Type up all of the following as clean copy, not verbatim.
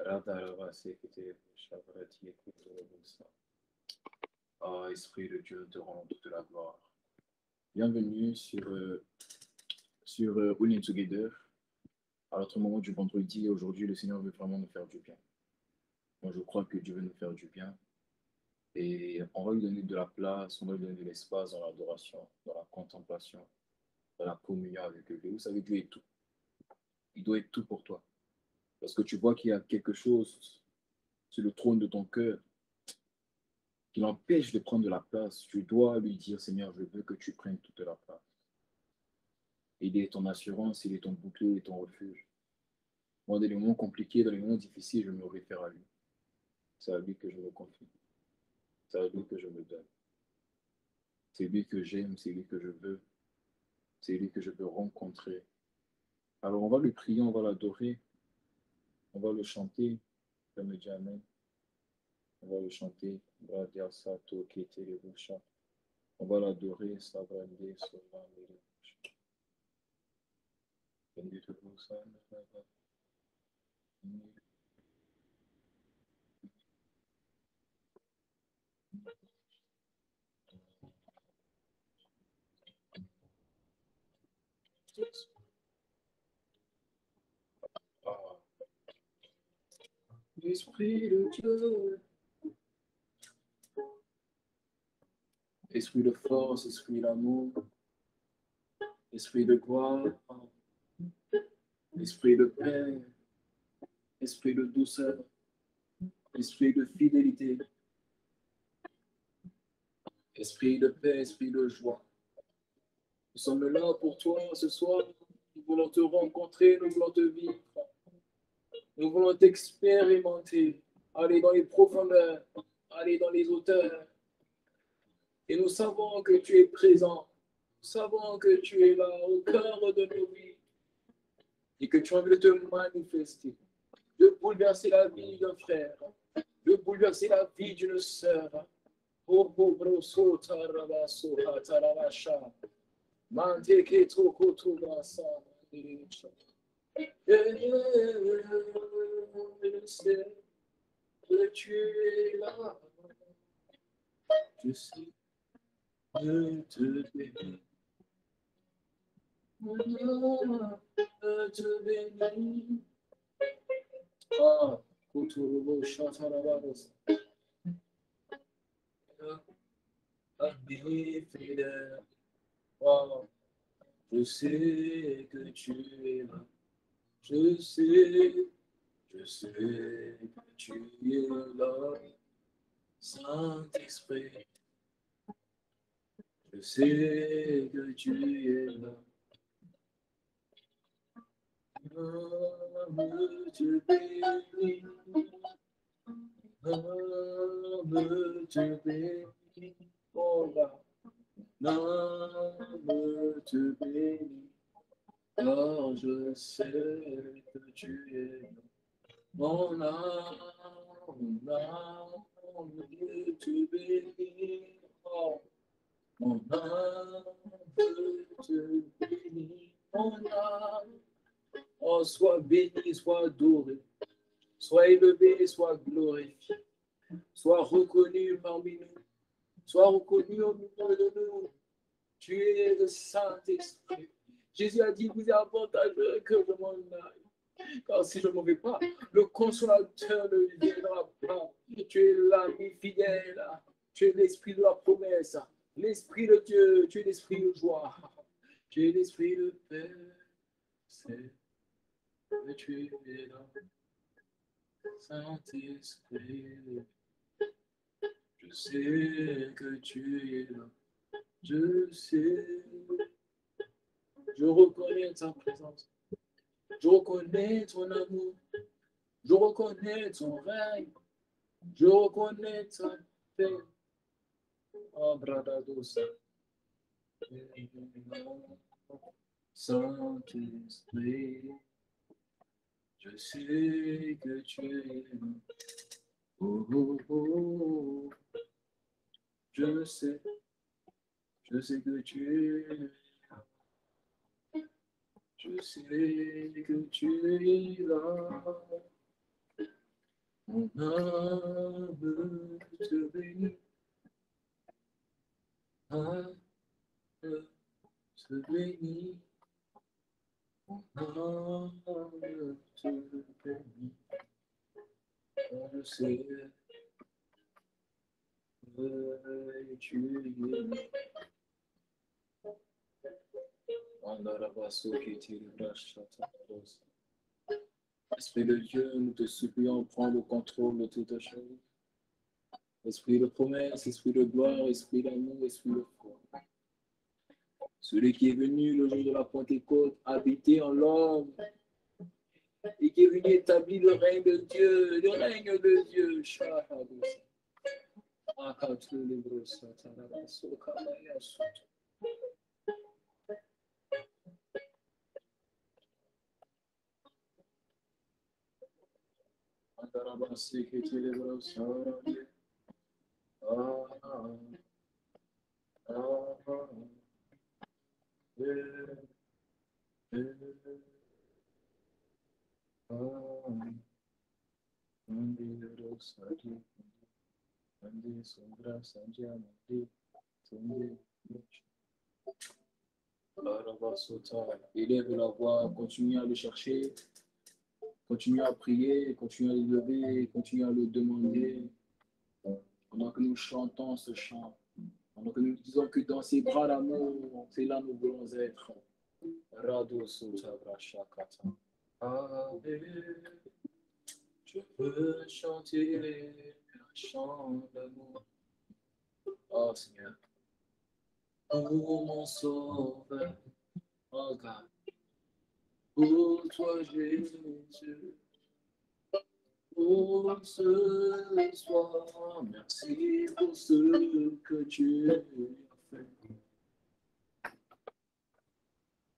Ah, Esprit de Dieu, te rend toute la gloire. Bienvenue sur Winning Together. À notre moment du vendredi, aujourd'hui, le Seigneur veut vraiment nous faire du bien. Moi, je crois que Dieu veut nous faire du bien. Et on va lui donner de la place, on va lui donner de l'espace dans l'adoration, dans la contemplation, dans la communion avec lui. Vous savez, Dieu est tout. Il doit être tout pour toi. Parce que tu vois qu'il y a quelque chose sur le trône de ton cœur qui l'empêche de prendre de la place. Tu dois lui dire, Seigneur, je veux que tu prennes toute la place. Il est ton assurance, il est ton bouclier et ton refuge. Moi, dans les moments compliqués, dans les moments difficiles, je me réfère à lui. C'est à lui que je me confie. C'est à lui que je me donne. C'est lui que j'aime, c'est lui que je veux. C'est lui que je veux rencontrer. Alors, on va le prier, on va l'adorer, on va le chanter. Je me dis Amen. On va le chanter. On va l'adorer. Esprit de Dieu, esprit de force, esprit d'amour, esprit de gloire, esprit de paix, esprit de douceur, esprit de fidélité, esprit de paix, esprit de joie. Nous sommes là pour toi ce soir. Nous voulons te rencontrer, nous voulons te vivre. Nous voulons t'expérimenter, aller dans les profondeurs, aller dans les hauteurs. Et nous savons que tu es présent. Nous savons que tu es là au cœur de nos vies et que tu as envie de te manifester, de bouleverser la vie d'un frère, de bouleverser la vie d'une sœur. Oh, broso, tarabaso, tarabasha. Mante que toko tobasa. Je sais que tu es là. Je sais que te bénis. Je te bénis. Ah, Kuturubo Shatarabas. Ami fidèle. Oh, je sais que tu es là. Je sais que tu es là. Saint-Esprit, je sais que tu es là. Âme te bénis, âme te bénis, oh là, âme te bénis, car je sais que tu es là. Mon âme te bénis, oh, mon âme te bénis, mon âme. Oh, sois béni, sois adoré, sois élevé, sois glorifié, sois reconnu parmi nous, sois reconnu au milieu de nous. Tu es le Saint-Esprit. Jésus a dit, vous êtes avantageux que je m'en aille. Car si je ne m'en vais pas, le consolateur ne viendra pas. Tu es l'ami fidèle, tu es l'esprit de la promesse, l'esprit de Dieu, tu es l'esprit de joie, tu es l'esprit de paix. C'est que tu es là, Saint-Esprit. Je sais que tu es là, je sais, je reconnais ta présence, je reconnais ton amour, je reconnais ton règne, je reconnais ta paix. Oh, Bradadosa. Saint-Esprit, je sais que tu es là. Oh, oh, oh. Je sais que tu es là. Je sais que tu es là. Mon âme te bénit. Âme te bénit. Mon âme te bénit. Je sais que tu es. Esprit de Dieu, nous te supplions, prends le contrôle de toutes choses. Esprit de promesse, esprit de gloire, esprit d'amour, esprit de foi. Celui qui est venu le jour de la Pentecôte, habiter en l'homme, et qui est venu établir le règne de Dieu, le règne de Dieu. Élève la voix, continue à le chercher, continue à prier, continue à le lever, continue à le demander. Pendant que nous chantons ce chant, pendant que nous disons que dans ses bras d'amour, c'est là que nous voulons être. Rado Sota Brashakata. Je peux chanter un chant d'amour. Oh Seigneur, pour mon sauveur, oh God, pour toi Jésus, pour ce soir, merci pour ce que tu as fait.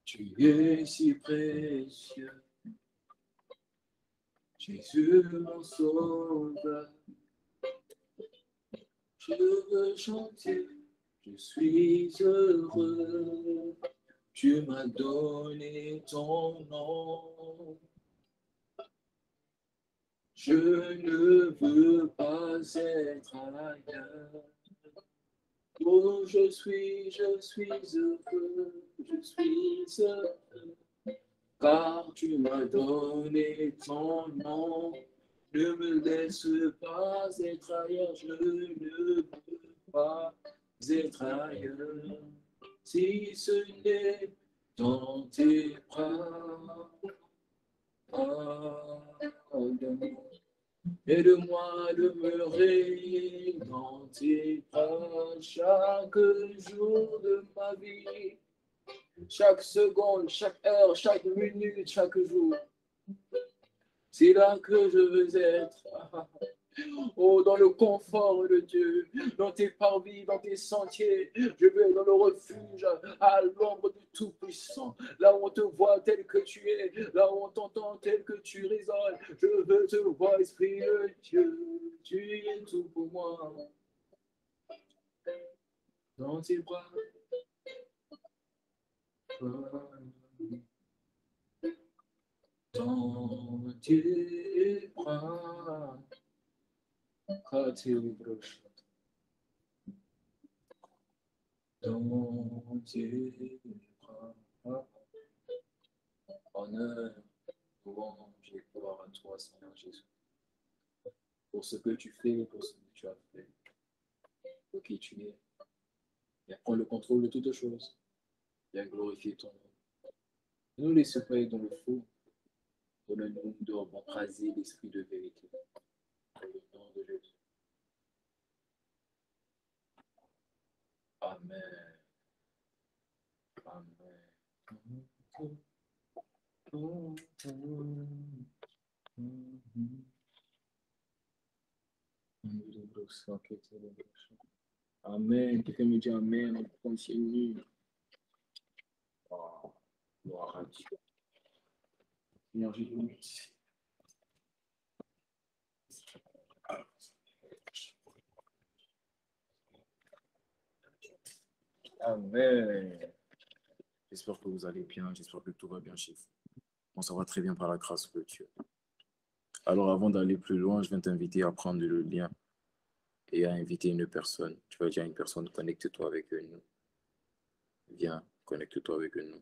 Tu es si précieux, Jésus mon sauveur. Je veux chanter, je suis heureux. Tu m'as donné ton nom. Je ne veux pas être ailleurs. Oh, je suis heureux, je suis heureux. Car tu m'as donné ton nom. Ne me laisse pas être ailleurs, je ne veux pas être ailleurs. Si ce n'est dans tes bras, pardonne-moi. Aide-moi à demeurer dans tes bras chaque jour de ma vie, chaque seconde, chaque heure, chaque minute, chaque jour. C'est là que je veux être. Oh, dans le confort de Dieu, dans tes parvis, dans tes sentiers, je veux être dans le refuge, à l'ombre du Tout-Puissant, là où on te voit tel que tu es, là où on t'entend tel que tu résonnes. Je veux te voir, Esprit de Dieu, tu es tout pour moi. Dans tes bras, dans tes bras, dans tes bras, honneur, louange et gloire à toi, Seigneur Jésus, pour ce que tu fais, pour ce que tu as fait, pour qui tu es. Viens prendre le contrôle de toutes choses. Viens glorifier ton nom. Ne nous laisse pas être dans le faux. Donne-nous d'embraser l'esprit de vérité. Dans le nom de Jésus. Amen. Amen. Amen. Quelqu'un me dit Amen. On continue. Oh, gloire à Dieu. Seigneur Jésus. Amen. J'espère que vous allez bien. J'espère que tout va bien chez vous. On s'en va très bien par la grâce de Dieu. Alors, avant d'aller plus loin, je vais t'inviter à prendre le lien et à inviter une personne. Tu vas dire à une personne, connecte-toi avec nous. Viens, connecte-toi avec nous.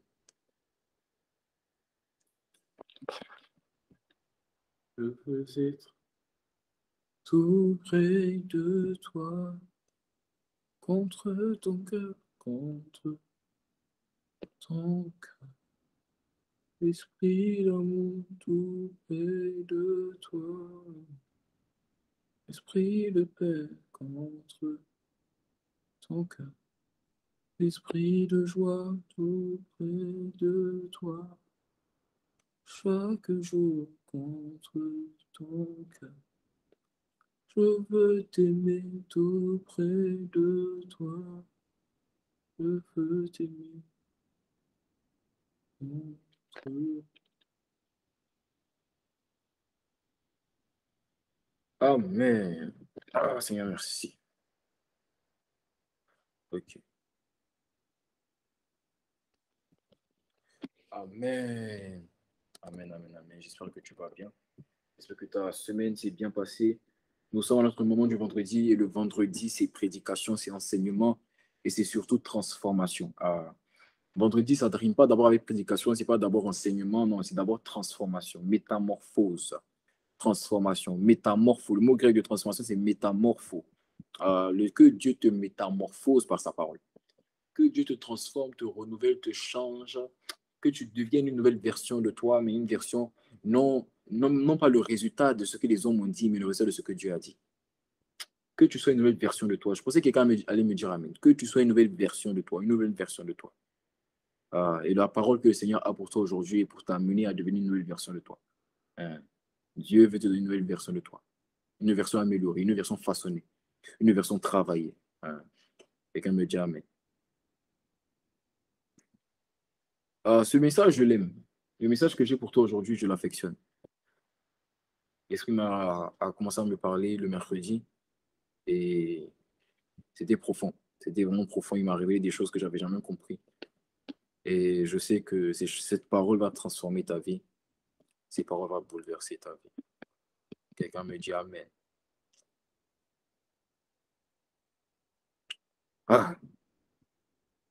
Je veux être tout près de toi, contre ton cœur, contre ton cœur. Esprit d'amour, tout près de toi. Esprit de paix, contre ton cœur. Esprit de joie, tout près de toi. Chaque jour, contre ton cœur. Je veux t'aimer tout près de toi. Je veux t'aimer contre. Amen. Ah, Seigneur, merci. Ok. Amen. Amen, amen, amen. J'espère que tu vas bien. J'espère que ta semaine s'est bien passée. Nous sommes à notre moment du vendredi et le vendredi, c'est prédication, c'est enseignement et c'est surtout transformation. Vendredi, ça ne rime pas d'abord avec prédication, c'est pas d'abord enseignement, non, c'est d'abord transformation, métamorphose. Transformation, métamorpho. Le mot grec de transformation, c'est métamorpho. Que Dieu te métamorphose par sa parole. Que Dieu te transforme, te renouvelle, te change, que tu deviennes une nouvelle version de toi, mais une version non pas le résultat de ce que les hommes ont dit, mais le résultat de ce que Dieu a dit. Que tu sois une nouvelle version de toi. Je pensais que quelqu'un allait me dire Amen. Que tu sois une nouvelle version de toi, une nouvelle version de toi. Et la parole que le Seigneur a pour toi aujourd'hui est pour t'amener à devenir une nouvelle version de toi. Hein. Dieu veut te donner une nouvelle version de toi. Une version améliorée, une version façonnée, une version travaillée. Hein. Quelqu'un me dit Amen. Ce message, je l'aime. Le message que j'ai pour toi aujourd'hui, je l'affectionne. L'Esprit a commencé à me parler le mercredi et c'était profond. C'était vraiment profond. Il m'a révélé des choses que j'avais jamais compris. Et je sais que cette parole va transformer ta vie. Cette parole va bouleverser ta vie. Quelqu'un me dit Amen. Ah,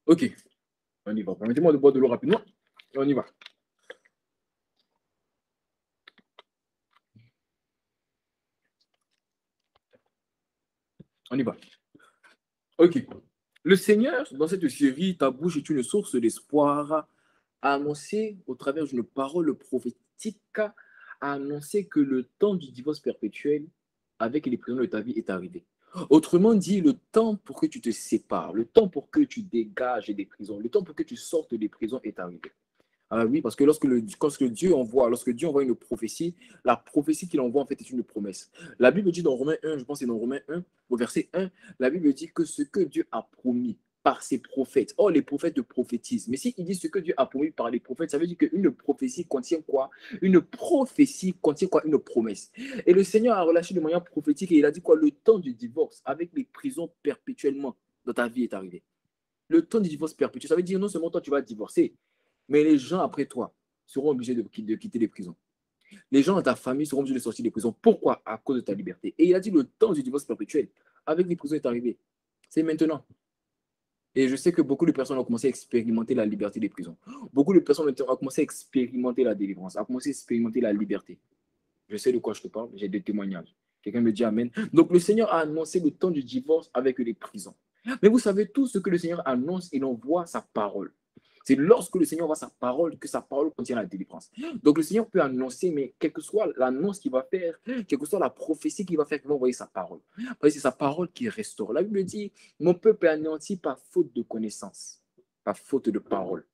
ok. On y va. Permettez-moi de boire de l'eau rapidement. Et on y va. On y va. Ok. Le Seigneur, dans cette série, ta bouche est une source d'espoir, a annoncé au travers d'une parole prophétique, a annoncé que le temps du divorce perpétuel avec les prisons de ta vie est arrivé. Autrement dit, le temps pour que tu te sépares, le temps pour que tu dégages des prisons, le temps pour que tu sortes des prisons est arrivé. Ah oui, parce que lorsque Dieu envoie une prophétie, la prophétie qu'il envoie en fait est une promesse. La Bible dit dans Romains 1, je pense que c'est dans Romains 1, au verset 1, la Bible dit que ce que Dieu a promis par ses prophètes, oh les prophètes de prophétisent. Mais s'il dit ce que Dieu a promis par les prophètes, ça veut dire qu'une prophétie contient quoi? Une prophétie contient quoi? Une promesse. Et le Seigneur a relâché de manière prophétique et il a dit quoi? Le temps du divorce avec les prisons perpétuellement dans ta vie est arrivé. Le temps du divorce perpétuel, ça veut dire non seulement toi tu vas divorcer, mais les gens après toi seront obligés de quitter les prisons. Les gens dans ta famille seront obligés de sortir des prisons. Pourquoi? À cause de ta liberté. Et il a dit le temps du divorce perpétuel avec les prisons est arrivé. C'est maintenant. Et je sais que beaucoup de personnes ont commencé à expérimenter la liberté des prisons. Beaucoup de personnes ont commencé à expérimenter la délivrance, à commencer à expérimenter la liberté. Je sais de quoi je te parle, j'ai des témoignages. Quelqu'un me dit Amen. Donc le Seigneur a annoncé le temps du divorce avec les prisons. Mais vous savez, tout ce que le Seigneur annonce, il envoie sa parole. C'est lorsque le Seigneur envoie sa parole que sa parole contient la délivrance. Donc le Seigneur peut annoncer, mais quelle que soit l'annonce qu'il va faire, quelle que soit la prophétie qu'il va faire, il va envoyer sa parole. Parce que c'est sa parole qui restaure. La Bible dit, mon peuple est anéanti par faute de connaissance, par faute de parole.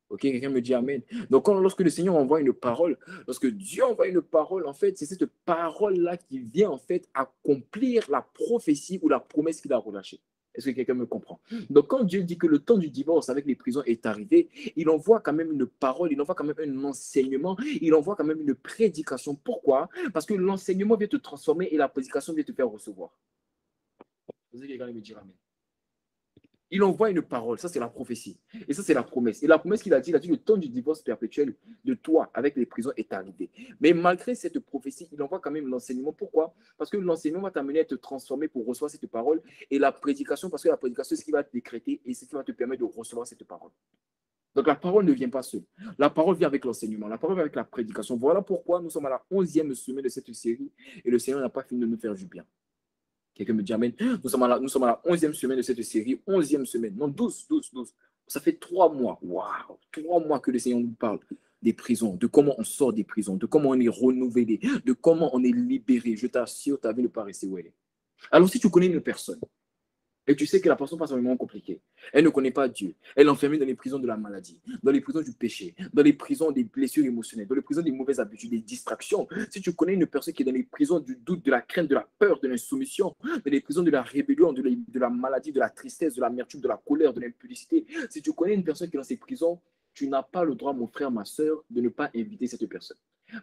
Ok, quelqu'un me dit Amen. Donc, lorsque le Seigneur envoie une parole, lorsque Dieu envoie une parole, en fait, c'est cette parole-là qui vient, en fait, accomplir la prophétie ou la promesse qu'il a relâchée. Est-ce que quelqu'un me comprend? Donc, quand Dieu dit que le temps du divorce avec les prisons est arrivé, il envoie quand même une parole, il envoie quand même un enseignement, il envoie quand même une prédication. Pourquoi? Parce que l'enseignement vient te transformer et la prédication vient te faire recevoir. Est-ce que quelqu'un me dire Amen? Il envoie une parole, ça c'est la prophétie. Et ça c'est la promesse. Et la promesse qu'il a dit, il a dit le temps du divorce perpétuel de toi avec les prisons est arrivé. Mais malgré cette prophétie, il envoie quand même l'enseignement. Pourquoi? Parce que l'enseignement va t'amener à te transformer pour recevoir cette parole. Et la prédication, parce que la prédication, c'est ce qui va te décréter et c'est ce qui va te permettre de recevoir cette parole. Donc la parole ne vient pas seule. La parole vient avec l'enseignement, la parole vient avec la prédication. Voilà pourquoi nous sommes à la 11e semaine de cette série et le Seigneur n'a pas fini de nous faire du bien. Quelqu'un me dit Amen. Nous sommes à la 11e semaine de cette série. 11e semaine. Non, 12. Ça fait 3 mois. Waouh! 3 mois que le Seigneur nous parle des prisons, de comment on sort des prisons, de comment on est renouvelé, de comment on est libéré. Je t'assure, ta vie ne pas rester où elle est. Alors, si tu connais une personne et tu sais que la personne passe un moment compliqué, elle ne connaît pas Dieu, elle est enfermée dans les prisons de la maladie, dans les prisons du péché, dans les prisons des blessures émotionnelles, dans les prisons des mauvaises habitudes, des distractions. Si tu connais une personne qui est dans les prisons du doute, de la crainte, de la peur, de l'insoumission, dans les prisons de la rébellion, de la maladie, de la tristesse, de l'amertume, de la colère, de l'impudicité, si tu connais une personne qui est dans ces prisons, tu n'as pas le droit, mon frère, ma soeur, de ne pas inviter cette personne.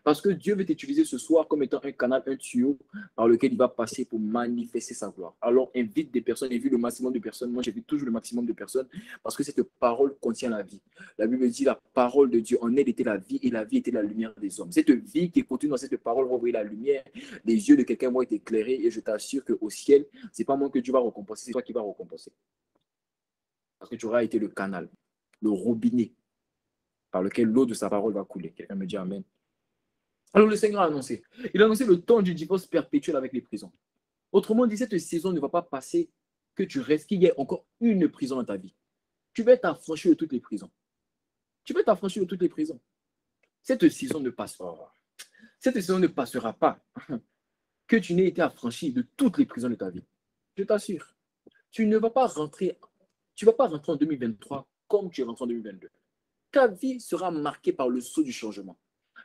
Parce que Dieu veut t'utiliser ce soir comme étant un canal, un tuyau par lequel il va passer pour manifester sa gloire. Alors invite des personnes, invite le maximum de personnes. Moi, j'invite toujours le maximum de personnes parce que cette parole contient la vie. La Bible dit la parole de Dieu, en elle était la vie et la vie était la lumière des hommes. Cette vie qui est contenue dans cette parole va ouvrir la lumière. Les yeux de quelqu'un vont être éclairés et je t'assure qu'au ciel, ce n'est pas moi que Dieu va récompenser, c'est toi qui vas récompenser. Parce que tu auras été le canal, le robinet par lequel l'eau de sa parole va couler. Quelqu'un me dit Amen. Alors le Seigneur a annoncé. Il a annoncé le temps du divorce perpétuel avec les prisons. Autrement dit, cette saison ne va pas passer que tu restes, qu'il y ait encore une prison dans ta vie. Tu vas être affranchi de toutes les prisons. Tu vas être affranchi de toutes les prisons. Cette saison ne passera. Cette saison ne passera pas que tu n'aies été affranchi de toutes les prisons de ta vie. Je t'assure. Tu ne vas pas rentrer, tu vas pas rentrer en 2023 comme tu es rentré en 2022. Ta vie sera marquée par le sceau du changement.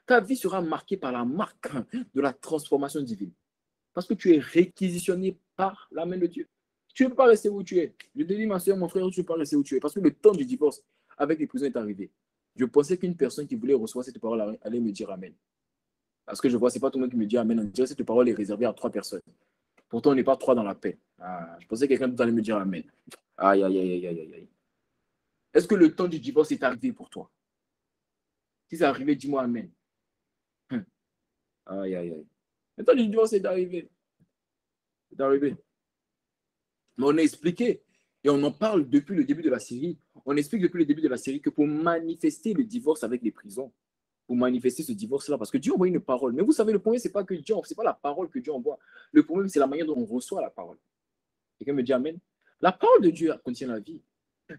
Ta vie sera marquée par la marque de la transformation divine. Parce que tu es réquisitionné par la main de Dieu. Tu ne peux pas rester où tu es. Je te dis, ma soeur, mon frère, tu ne peux pas rester où tu es. Parce que le temps du divorce avec les prisons est arrivé. Je pensais qu'une personne qui voulait recevoir cette parole allait me dire Amen. Parce que je vois, ce n'est pas tout le monde qui me dit Amen. On dirait que cette parole est réservée à 3 personnes. Pourtant, on n'est pas 3 dans la paix. Ah, je pensais que quelqu'un allait me dire Amen. Aïe, aïe, aïe, aïe, aïe. Est-ce que le temps du divorce est arrivé pour toi? Si c'est arrivé, dis-moi Amen. Aïe, aïe, aïe. Le temps du divorce est arrivé. C'est arrivé. Mais on a expliqué, et on en parle depuis le début de la série, on explique depuis le début de la série que pour manifester le divorce avec les prisons, pour manifester ce divorce-là, parce que Dieu envoie une parole. Mais vous savez, le problème, ce n'est pas que Dieu, c'est pas la parole que Dieu envoie. Le problème, c'est la manière dont on reçoit la parole. Quelqu'un me dit Amen. La parole de Dieu contient la vie.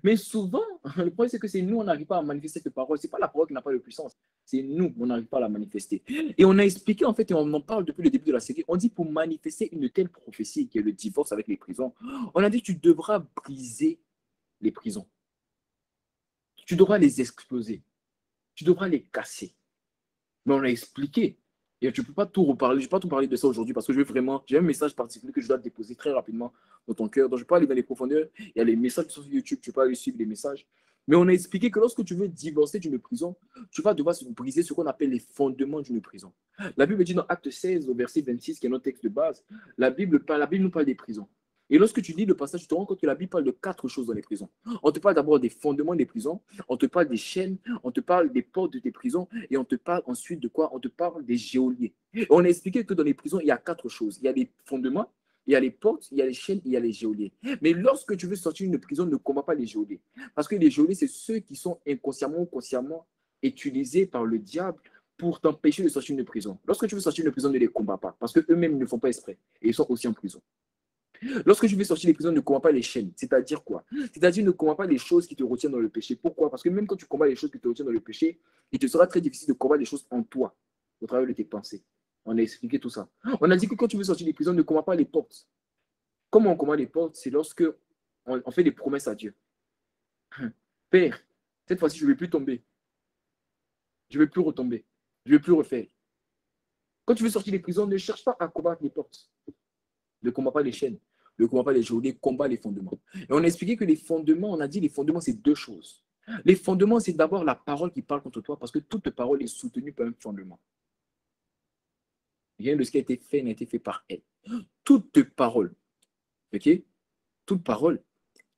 Mais souvent, le problème, c'est que c'est nous, on n'arrive pas à manifester cette parole. Ce n'est pas la parole qui n'a pas de puissance. C'est nous, on n'arrive pas à la manifester. Et on a expliqué, en fait, et on en parle depuis le début de la série, on dit pour manifester une telle prophétie qui est le divorce avec les prisons, on a dit que tu devras briser les prisons. Tu devras les exploser. Tu devras les casser. Mais on a expliqué. Et tu ne peux pas tout reparler. Je ne vais pas tout parler de ça aujourd'hui parce que j'ai un message particulier que je dois déposer très rapidement dans ton cœur. Donc, je ne vais pas aller dans les profondeurs. Il y a les messages sur YouTube. Tu peux aller suivre les messages. Mais on a expliqué que lorsque tu veux divorcer d'une prison, tu vas devoir briser ce qu'on appelle les fondements d'une prison. La Bible dit dans Acte 16, au verset 26, qui est notre texte de base, la Bible nous parle des prisons. Et lorsque tu lis le passage, tu te rends compte que la Bible parle de 4 choses dans les prisons. On te parle d'abord des fondements des prisons, on te parle des chaînes, on te parle des portes de tes prisons, et on te parle ensuite de quoi? On te parle des geôliers. Et on a expliqué que dans les prisons, il y a 4 choses. Il y a les fondements, il y a les portes, il y a les chaînes, il y a les geôliers. Mais lorsque tu veux sortir d'une prison, ne combat pas les geôliers. Parce que les geôliers, c'est ceux qui sont inconsciemment ou consciemment utilisés par le diable pour t'empêcher de sortir d'une prison. Lorsque tu veux sortir d'une prison, ne les combats pas, parce qu'eux-mêmes ne font pas exprès, et ils sont aussi en prison. Lorsque tu veux sortir des prisons, ne combats pas les chaînes. C'est-à-dire quoi? C'est-à-dire ne combats pas les choses qui te retiennent dans le péché. Pourquoi? Parce que même quand tu combats les choses qui te retiennent dans le péché, il te sera très difficile de combattre les choses en toi, au travers de tes pensées. On a expliqué tout ça. On a dit que quand tu veux sortir des prisons, ne combats pas les portes. Comment on combat les portes? C'est lorsque on fait des promesses à Dieu. Père, cette fois-ci, je ne vais plus tomber. Je ne vais plus retomber. Je ne vais plus refaire. Quand tu veux sortir des prisons, ne cherche pas à combattre les portes. Ne combat pas les chaînes. Ne combat pas les geôliers, combat les fondements. Et on a expliqué que les fondements, on a dit les fondements, c'est 2 choses. Les fondements, c'est d'abord la parole qui parle contre toi, parce que toute parole est soutenue par un fondement. Rien de ce qui a été fait n'a été fait par elle. Toute parole, ok? Toute parole,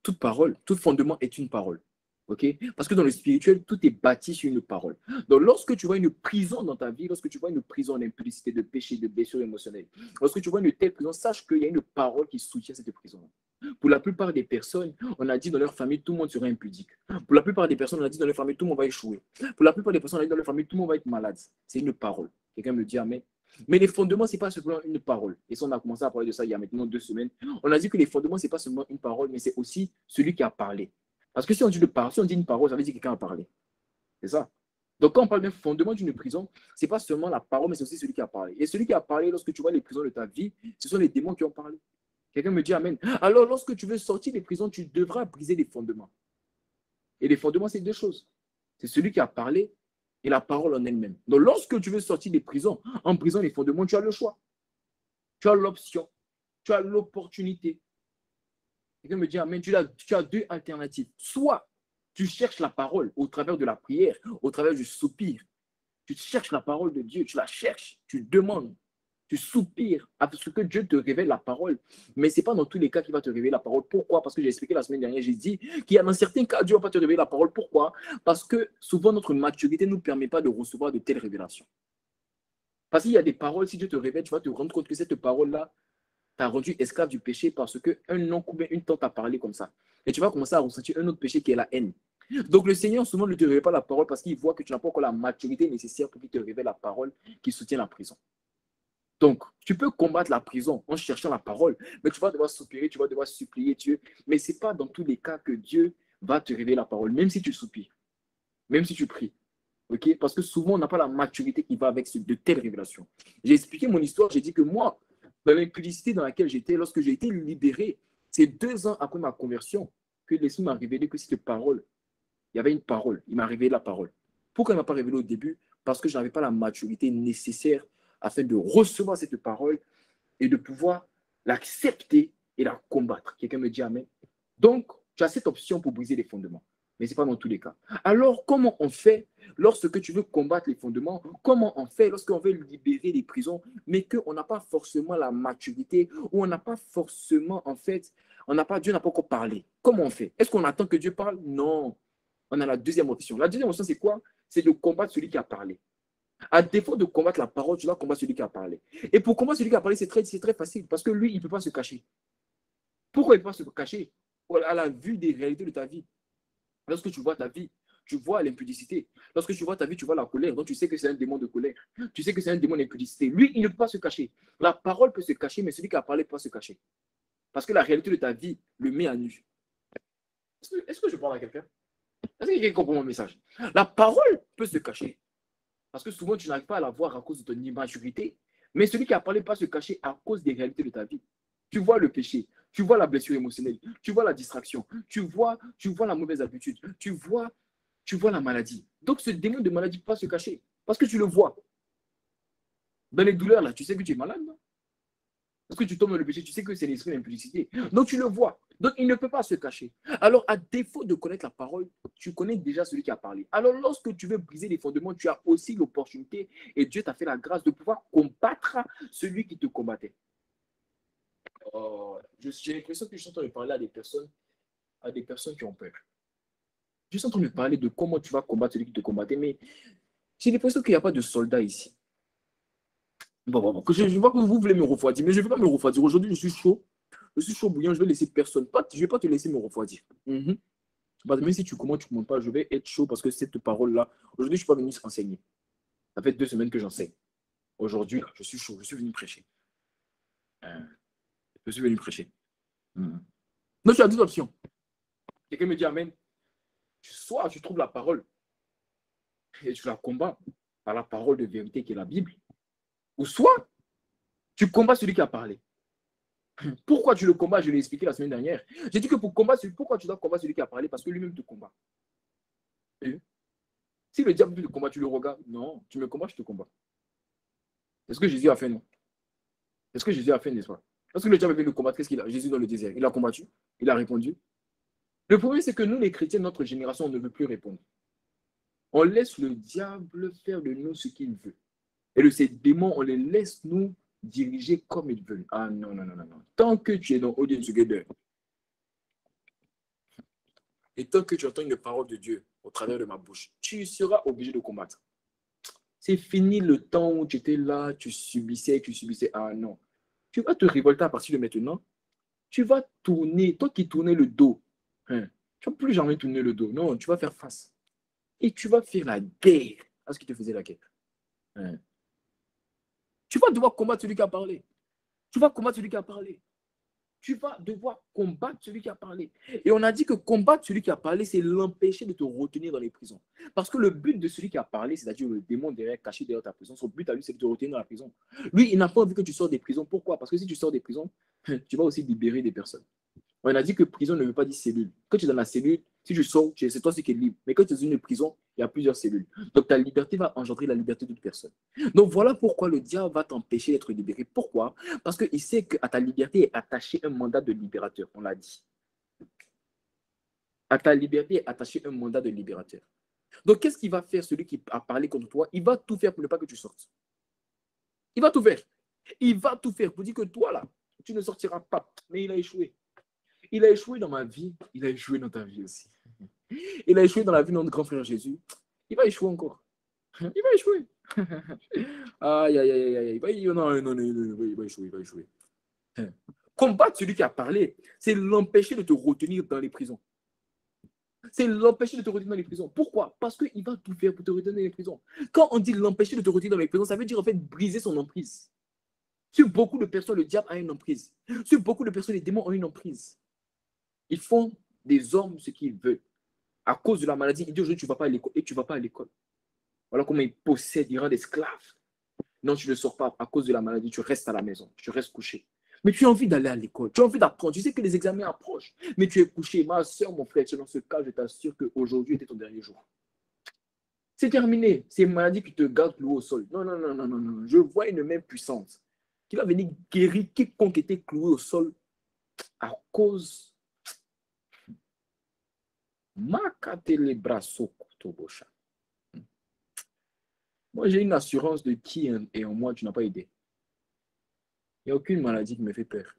toute parole, tout fondement est une parole. OK? Parce que dans le spirituel, tout est bâti sur une parole. Donc, lorsque tu vois une prison dans ta vie, lorsque tu vois une prison d'impudicité, de péché, de blessure émotionnelle, lorsque tu vois une telle prison, sache qu'il y a une parole qui soutient cette prison. Pour la plupart des personnes, on a dit dans leur famille, tout le monde sera impudique. Pour la plupart des personnes, on a dit dans leur famille, tout le monde va échouer. Pour la plupart des personnes, on a dit dans leur famille, tout le monde va être malade. C'est une parole. Quelqu'un me dit Amen. Mais les fondements, ce n'est pas simplement une parole. Et ça, on a commencé à parler de ça il y a maintenant 2 semaines. On a dit que les fondements, ce n'est pas seulement une parole, mais c'est aussi celui qui a parlé. Parce que si on dit, si on dit une parole, ça veut dire que quelqu'un a parlé. C'est ça. Donc, quand on parle d'un fondement d'une prison, ce n'est pas seulement la parole, mais c'est aussi celui qui a parlé. Et celui qui a parlé, lorsque tu vois les prisons de ta vie, ce sont les démons qui ont parlé. Quelqu'un me dit Amen. Alors, lorsque tu veux sortir des prisons, tu devras briser les fondements. Et les fondements, c'est deux choses. C'est celui qui a parlé et la parole en elle-même. Donc, lorsque tu veux sortir des prisons, en brisant les fondements, tu as le choix. Tu as l'option. Tu as l'opportunité. Quelqu'un me dit Amen. Tu as deux alternatives. Soit tu cherches la parole au travers de la prière, au travers du soupir. Tu cherches la parole de Dieu, tu la cherches, tu demandes, tu soupires à ce que Dieu te révèle la parole. Mais ce n'est pas dans tous les cas qu'il va te révéler la parole. Pourquoi? Parce que j'ai expliqué la semaine dernière, j'ai dit qu'il y a dans certains cas, Dieu ne va pas te révéler la parole. Pourquoi? Parce que souvent notre maturité ne nous permet pas de recevoir de telles révélations. Parce qu'il y a des paroles, si Dieu te révèle, tu vas te rendre compte que cette parole-là t'a rendu esclave du péché parce qu'un oncle ou bien une tante t'a parlé comme ça. Et tu vas commencer à ressentir un autre péché qui est la haine. Donc le Seigneur souvent ne te révèle pas la parole parce qu'il voit que tu n'as pas encore la maturité nécessaire pour qu'il te révèle la parole qui soutient la prison. Donc, tu peux combattre la prison en cherchant la parole, mais tu vas devoir soupirer, tu vas devoir supplier Dieu. Mais ce n'est pas dans tous les cas que Dieu va te révéler la parole, même si tu soupires, même si tu pries. Okay? Parce que souvent, on n'a pas la maturité qui va avec de telles révélations. J'ai expliqué mon histoire, j'ai dit que moi, dans l'impudicité dans laquelle j'étais, lorsque j'ai été libéré, c'est 2 ans après ma conversion que l'Esprit m'a révélé que cette parole, il y avait une parole, il m'a révélé la parole. Pourquoi il ne m'a pas révélé au début? Parce que je n'avais pas la maturité nécessaire afin de recevoir cette parole et de pouvoir l'accepter et la combattre. Quelqu'un me dit Amen. Donc, tu as cette option pour briser les fondements, mais ce n'est pas dans tous les cas. Alors, comment on fait lorsque tu veux combattre les fondements? Comment on fait lorsqu'on veut libérer les prisons, mais qu'on n'a pas forcément la maturité ou on n'a pas forcément, en fait, Dieu n'a pas encore parlé. Comment on fait? Est-ce qu'on attend que Dieu parle? Non. On a la deuxième option. La deuxième option, c'est quoi? C'est de combattre celui qui a parlé. À défaut de combattre la parole, tu dois combattre celui qui a parlé. Et pour combattre celui qui a parlé, c'est très facile parce que lui, il ne peut pas se cacher. Pourquoi il ne peut pas se cacher? À la vue des réalités de ta vie. Lorsque tu vois ta vie, tu vois l'impudicité. Lorsque tu vois ta vie, tu vois la colère. Donc, tu sais que c'est un démon de colère. Tu sais que c'est un démon d'impudicité. Lui, il ne peut pas se cacher. La parole peut se cacher, mais celui qui a parlé ne peut pas se cacher. Parce que la réalité de ta vie le met à nu. Est-ce que je parle à quelqu'un? Est-ce que quelqu'un comprend mon message? La parole peut se cacher. Parce que souvent, tu n'arrives pas à la voir à cause de ton immaturité. Mais celui qui a parlé ne peut pas se cacher à cause des réalités de ta vie. Tu vois le péché, tu vois la blessure émotionnelle, tu vois la distraction, tu vois la mauvaise habitude, tu vois la maladie. Donc, ce démon de maladie ne peut pas se cacher parce que tu le vois. Dans les douleurs, là, tu sais que tu es malade, non? Parce que tu tombes dans le péché, tu sais que c'est l'esprit d'impudicité. Donc, tu le vois. Donc, il ne peut pas se cacher. Alors, à défaut de connaître la parole, tu connais déjà celui qui a parlé. Alors, lorsque tu veux briser les fondements, tu as aussi l'opportunité et Dieu t'a fait la grâce de pouvoir combattre celui qui te combattait. J'ai l'impression que je suis en train de parler à des personnes qui ont peur. Je suis en train de parler de comment tu vas combattre celui qui te combattait, mais j'ai l'impression qu'il n'y a pas de soldats ici. Bon, je vois que vous voulez me refroidir, mais je ne vais pas me refroidir. Aujourd'hui, je suis chaud. Je suis chaud bouillant, je vais laisser personne. Je ne vais pas te laisser me refroidir. Même si tu ne commandes pas, je vais être chaud parce que cette parole-là, aujourd'hui, je ne suis pas venu enseigner. Ça fait 2 semaines que j'enseigne. Aujourd'hui, je suis chaud, je suis venu prêcher. Je suis venu prêcher. Donc, tu as 2 options. Quelqu'un me dit Amen. Soit tu trouves la parole et tu la combats par la parole de vérité qui est la Bible, ou soit tu combats celui qui a parlé. Pourquoi tu le combats? Je l'ai expliqué la semaine dernière. J'ai dit que pourquoi tu dois combattre celui qui a parlé? Parce que lui-même te combat. Et si le diable te combat, tu le regardes. Non, tu me combats, je te combats. C'est ce que Jésus a fait, non? C'est ce que Jésus a fait, n'est-ce pas? Lorsque le diable veut le combattre, qu'est-ce qu'il a? Jésus dans le désert. Il a combattu, il a répondu. Le problème, c'est que nous, les chrétiens, notre génération, on ne veut plus répondre. On laisse le diable faire de nous ce qu'il veut. Et ces démons, on les laisse nous diriger comme ils veulent. Ah non, non, non, non, non. Tant que tu es dans Audience Together, Et tant que tu entends une parole de Dieu au travers de ma bouche, tu seras obligé de combattre. C'est fini le temps où tu étais là, tu subissais. Ah non. Tu vas te révolter à partir de maintenant. Tu vas tourner, toi qui tournais le dos, hein, tu ne vas plus jamais tourner le dos. Non, tu vas faire face. Et tu vas faire la guerre à ce qui te faisait la guerre. Hein. Tu vas devoir combattre celui qui a parlé. Tu vas combattre celui qui a parlé. Tu vas devoir combattre celui qui a parlé. Et on a dit que combattre celui qui a parlé, c'est l'empêcher de te retenir dans les prisons. Parce que le but de celui qui a parlé, c'est-à-dire le démon derrière, caché derrière ta prison, son but à lui, c'est de te retenir dans la prison. Lui, il n'a pas envie que tu sors des prisons. Pourquoi? Parce que si tu sors des prisons, tu vas aussi libérer des personnes. On a dit que prison ne veut pas dire cellule. Quand tu es dans la cellule, si tu sors, c'est toi qui es libre. Mais quand tu es dans une prison, il y a plusieurs cellules. Donc ta liberté va engendrer la liberté d'une personne. Donc voilà pourquoi le diable va t'empêcher d'être libéré. Pourquoi? Parce qu'il sait qu'à ta liberté est attaché un mandat de libérateur. On l'a dit. À ta liberté est attaché un mandat de libérateur. Donc qu'est-ce qu'il va faire celui qui a parlé contre toi? Il va tout faire pour ne pas que tu sortes. Il va tout faire. Il va tout faire pour dire que toi là, tu ne sortiras pas. Mais il a échoué. Il a échoué dans ma vie, il a échoué dans ta vie aussi. Il a échoué dans la vie de notre grand frère Jésus. Il va échouer encore. Il va échouer. Aïe, aïe, aïe, aïe. Il va échouer, il va échouer. Combattre celui qui a parlé, c'est l'empêcher de te retenir dans les prisons. C'est l'empêcher de te retenir dans les prisons. Pourquoi? Parce qu'il va tout faire pour te retenir dans les prisons. Quand on dit l'empêcher de te retenir dans les prisons, ça veut dire en fait briser son emprise. Sur beaucoup de personnes, le diable a une emprise. Sur beaucoup de personnes, les démons ont une emprise. Ils font des hommes ce qu'ils veulent. À cause de la maladie, ils disent aujourd'hui tu ne vas pas à l'école et tu ne vas pas à l'école. Voilà comment ils possèdent, ils rendent esclaves. Non, tu ne sors pas à cause de la maladie, tu restes à la maison, tu restes couché. Mais tu as envie d'aller à l'école, tu as envie d'apprendre, tu sais que les examens approchent, mais tu es couché. Ma soeur, mon frère, dans ce cas, je t'assure qu'aujourd'hui était ton dernier jour. C'est terminé. C'est une maladie qui te garde cloué au sol. Non, non, non, non, non, non. Je vois une main puissante qui va venir guérir quiconque était cloué au sol à cause Moi, j'ai une assurance de qui est en moi, tu n'as pas idée. Il n'y a aucune maladie qui me fait peur.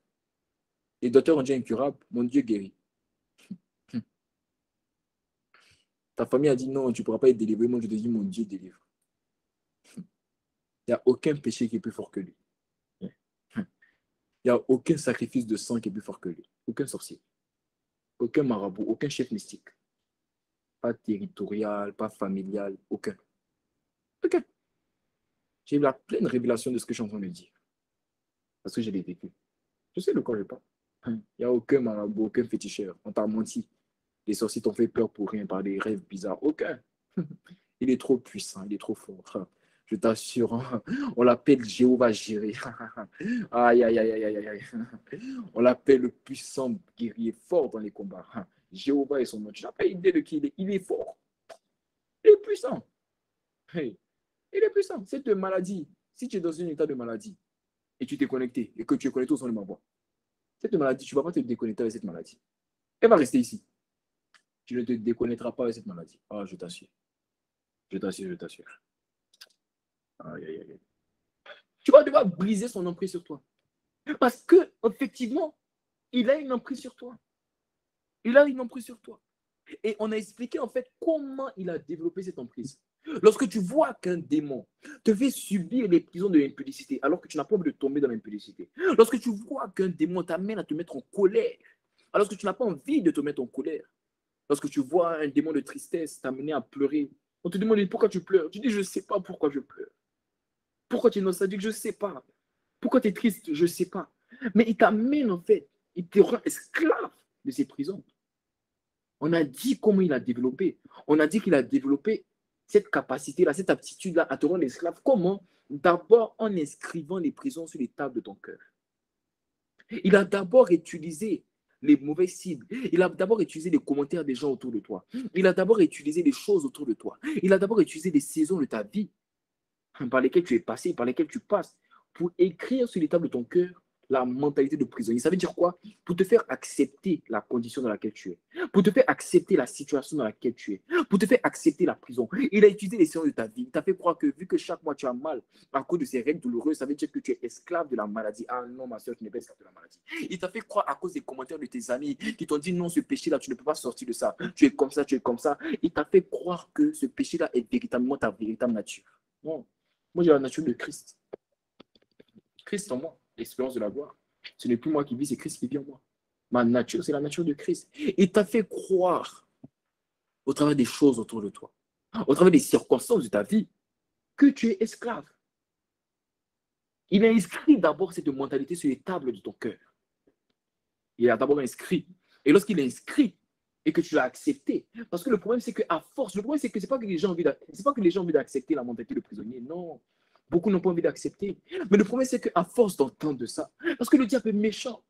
Les docteurs ont dit incurable, mon Dieu guérit. Ta famille a dit non, tu ne pourras pas être délivré. Moi, je te dis, mon Dieu délivre. Il n'y a aucun péché qui est plus fort que lui. Il n'y a aucun sacrifice de sang qui est plus fort que lui. Aucun sorcier. Aucun marabout, aucun chef mystique. Pas territorial, pas familial, aucun. Aucun. J'ai eu la pleine révélation de ce que je suis en train de dire. Parce que je l'ai vécu. Je sais de quoi je parle. Il n'y a aucun marabout, aucun féticheur. On t'a menti. Les sorciers t'ont fait peur pour rien par des rêves bizarres. Aucun. Il est trop puissant, il est trop fort. Je t'assure, on l'appelle Jéhovah Jireh. Aïe, aïe, aïe, aïe, aïe, aïe. On l'appelle le puissant guerrier fort dans les combats. Jéhovah est son nom. Tu n'as pas idée de qui il est. Il est fort. Il est puissant. Hey. Il est puissant. Cette maladie, si tu es dans un état de maladie et tu t'es connecté et que tu es connecté au son de ma voix, cette maladie, tu ne vas pas te déconnecter avec cette maladie. Elle va rester ici. Tu ne te déconnecteras pas avec cette maladie. Ah, je t'assure. Je t'assure, je t'assure. Aïe, aïe, aïe. Tu vas devoir briser son emprise sur toi. Parce que, effectivement, il a une emprise sur toi. Il a une emprise sur toi. Et on a expliqué en fait comment il a développé cette emprise. Lorsque tu vois qu'un démon te fait subir les prisons de l'impudicité, alors que tu n'as pas envie de tomber dans l'impudicité, lorsque tu vois qu'un démon t'amène à te mettre en colère, alors que tu n'as pas envie de te mettre en colère, lorsque tu vois un démon de tristesse t'amener à pleurer, on te demande pourquoi tu pleures. Tu dis, je ne sais pas pourquoi je pleure. Pourquoi tu es nostalgique, je ne sais pas. Pourquoi tu es triste, je ne sais pas. Mais il t'amène en fait, il te rend esclave de ces prisons. On a dit comment il a développé. On a dit qu'il a développé cette capacité-là, cette aptitude-là à te rendre esclave. Comment? D'abord en inscrivant les prisons sur les tables de ton cœur. Il a d'abord utilisé les mauvaises cibles. Il a d'abord utilisé les commentaires des gens autour de toi. Il a d'abord utilisé les choses autour de toi. Il a d'abord utilisé les saisons de ta vie par lesquelles tu es passé, par lesquelles tu passes, pour écrire sur les tables de ton cœur la mentalité de prisonnier. Ça veut dire quoi? Pour te faire accepter la condition dans laquelle tu es. Pour te faire accepter la situation dans laquelle tu es. Pour te faire accepter la prison. Il a utilisé les séances de ta vie. Il t'a fait croire que vu que chaque mois tu as mal à cause de ces règles douloureuses, ça veut dire que tu es esclave de la maladie. Ah non, ma soeur, tu n'es pas esclave de la maladie. Il t'a fait croire à cause des commentaires de tes amis qui t'ont dit non, ce péché-là, tu ne peux pas sortir de ça. Tu es comme ça, tu es comme ça. Il t'a fait croire que ce péché-là est véritablement ta véritable nature. Non. Moi, j'ai la nature de Christ. Christ en moi, l'expérience de la gloire. Ce n'est plus moi qui vis, c'est Christ qui vit en moi. Ma nature, c'est la nature de Christ. Il t'a fait croire au travers des choses autour de toi, au travers des circonstances de ta vie, que tu es esclave. Il a inscrit d'abord cette mentalité sur les tables de ton cœur. Il a d'abord inscrit. Et lorsqu'il est inscrit et que tu l'as accepté, parce que le problème, c'est qu'à force, le problème, c'est que ce n'est pas que les gens ont envie d'accepter la mentalité de prisonnier, non. Beaucoup n'ont pas envie d'accepter. Mais le problème, c'est qu'à force d'entendre ça, parce que le diable est méchant.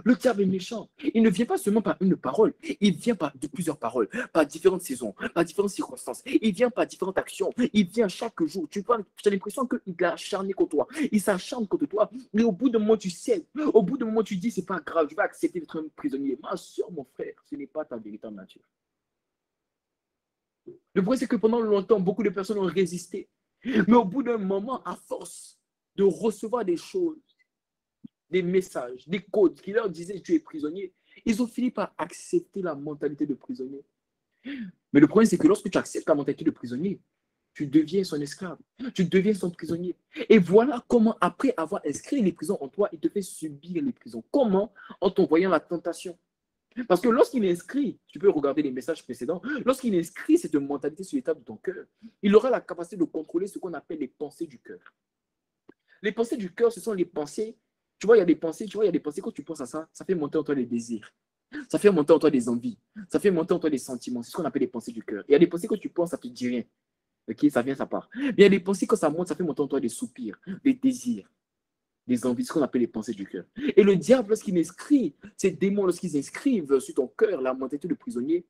Le diable est méchant. Il ne vient pas seulement par une parole, il vient par de plusieurs paroles, par différentes saisons, par différentes circonstances. Il vient par différentes actions. Il vient chaque jour. Tu as l'impression qu'il est acharné contre toi. Il s'acharne contre toi. Mais au bout d'un moment, tu sais. Au bout d'un moment, tu dis, c'est pas grave, je vais accepter d'être un prisonnier. Ma soeur, mon frère, ce n'est pas ta véritable nature. Le problème, c'est que pendant longtemps, beaucoup de personnes ont résisté. Mais au bout d'un moment, à force de recevoir des choses, des messages, des codes qui leur disaient tu es prisonnier, ils ont fini par accepter la mentalité de prisonnier. Mais le problème, c'est que lorsque tu acceptes la mentalité de prisonnier, tu deviens son esclave, tu deviens son prisonnier. Et voilà comment, après avoir inscrit les prisons en toi, il te fait subir les prisons. Comment? En t'envoyant la tentation. Parce que lorsqu'il inscrit, tu peux regarder les messages précédents, lorsqu'il inscrit cette mentalité sur l'état de ton cœur, il aura la capacité de contrôler ce qu'on appelle les pensées du cœur. Les pensées du cœur, ce sont les pensées. Tu vois, il y a des pensées, quand tu penses à ça, ça fait monter en toi des désirs. Ça fait monter en toi des envies. Ça fait monter en toi des sentiments. C'est ce qu'on appelle les pensées du cœur. Il y a des pensées, quand tu penses, ça ne te dit rien. Ok, ça vient, ça part. Mais il y a des pensées, quand ça monte, ça fait monter en toi des soupirs, des désirs, des envies. C'est ce qu'on appelle les pensées du cœur. Et le diable, lorsqu'il inscrit, ces démons, lorsqu'ils inscrivent sur ton cœur la mentalité de prisonnier,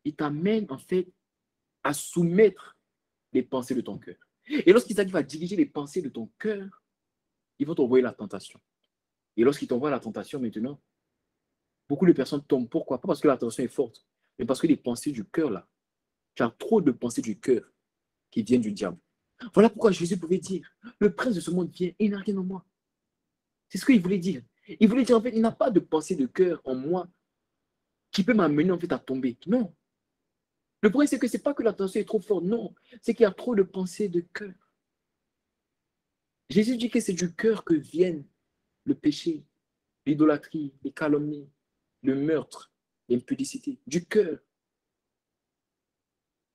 il t'amène en fait à soumettre les pensées de ton cœur. Et lorsqu'il arrive à diriger les pensées de ton cœur, ils vont t'envoyer la tentation. Et lorsqu'ils t'envoient la tentation maintenant, beaucoup de personnes tombent. Pourquoi? Pas parce que la tentation est forte, mais parce que les pensées du cœur, là, tu as trop de pensées du cœur qui viennent du diable. Voilà pourquoi Jésus pouvait dire, le prince de ce monde vient et il n'a rien en moi. C'est ce qu'il voulait dire. Il voulait dire, en fait, il n'a pas de pensée de cœur en moi qui peut m'amener en fait à tomber. Non. Le problème, c'est que ce n'est pas que la tension est trop forte, non. C'est qu'il y a trop de pensées de cœur. Jésus dit que c'est du cœur que viennent le péché, l'idolâtrie, les calomnies, le meurtre, l'impudicité, du cœur.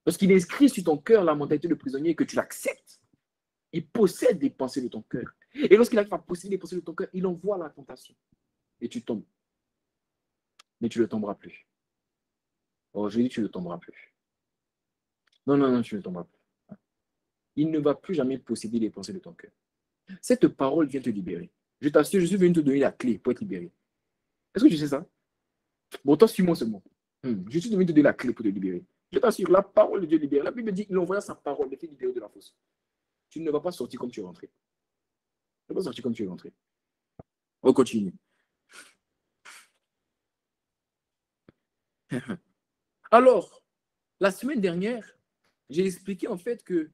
Lorsqu'il inscrit sur ton cœur la mentalité de prisonnier et que tu l'acceptes, il possède des pensées de ton cœur. Et lorsqu'il arrive à posséder les pensées de ton cœur, il envoie la tentation. Et tu tombes. Mais tu ne le tomberas plus. Oh, je dis tu ne le tomberas plus. Non, non, non, tu ne le tomberas plus. Il ne va plus jamais posséder les pensées de ton cœur. Cette parole vient te libérer. Je t'assure, je suis venu te donner la clé pour être libéré. Est-ce que tu sais ça? Bon, toi, suis-moi seulement. Je suis venu te donner la clé pour te libérer. Je t'assure, la parole de Dieu libère. La Bible dit qu'il envoya sa parole, il fait libérer de la fosse. Tu ne vas pas sortir comme tu es rentré. Tu ne vas pas sortir comme tu es rentré. On continue. Alors, la semaine dernière, j'ai expliqué en fait que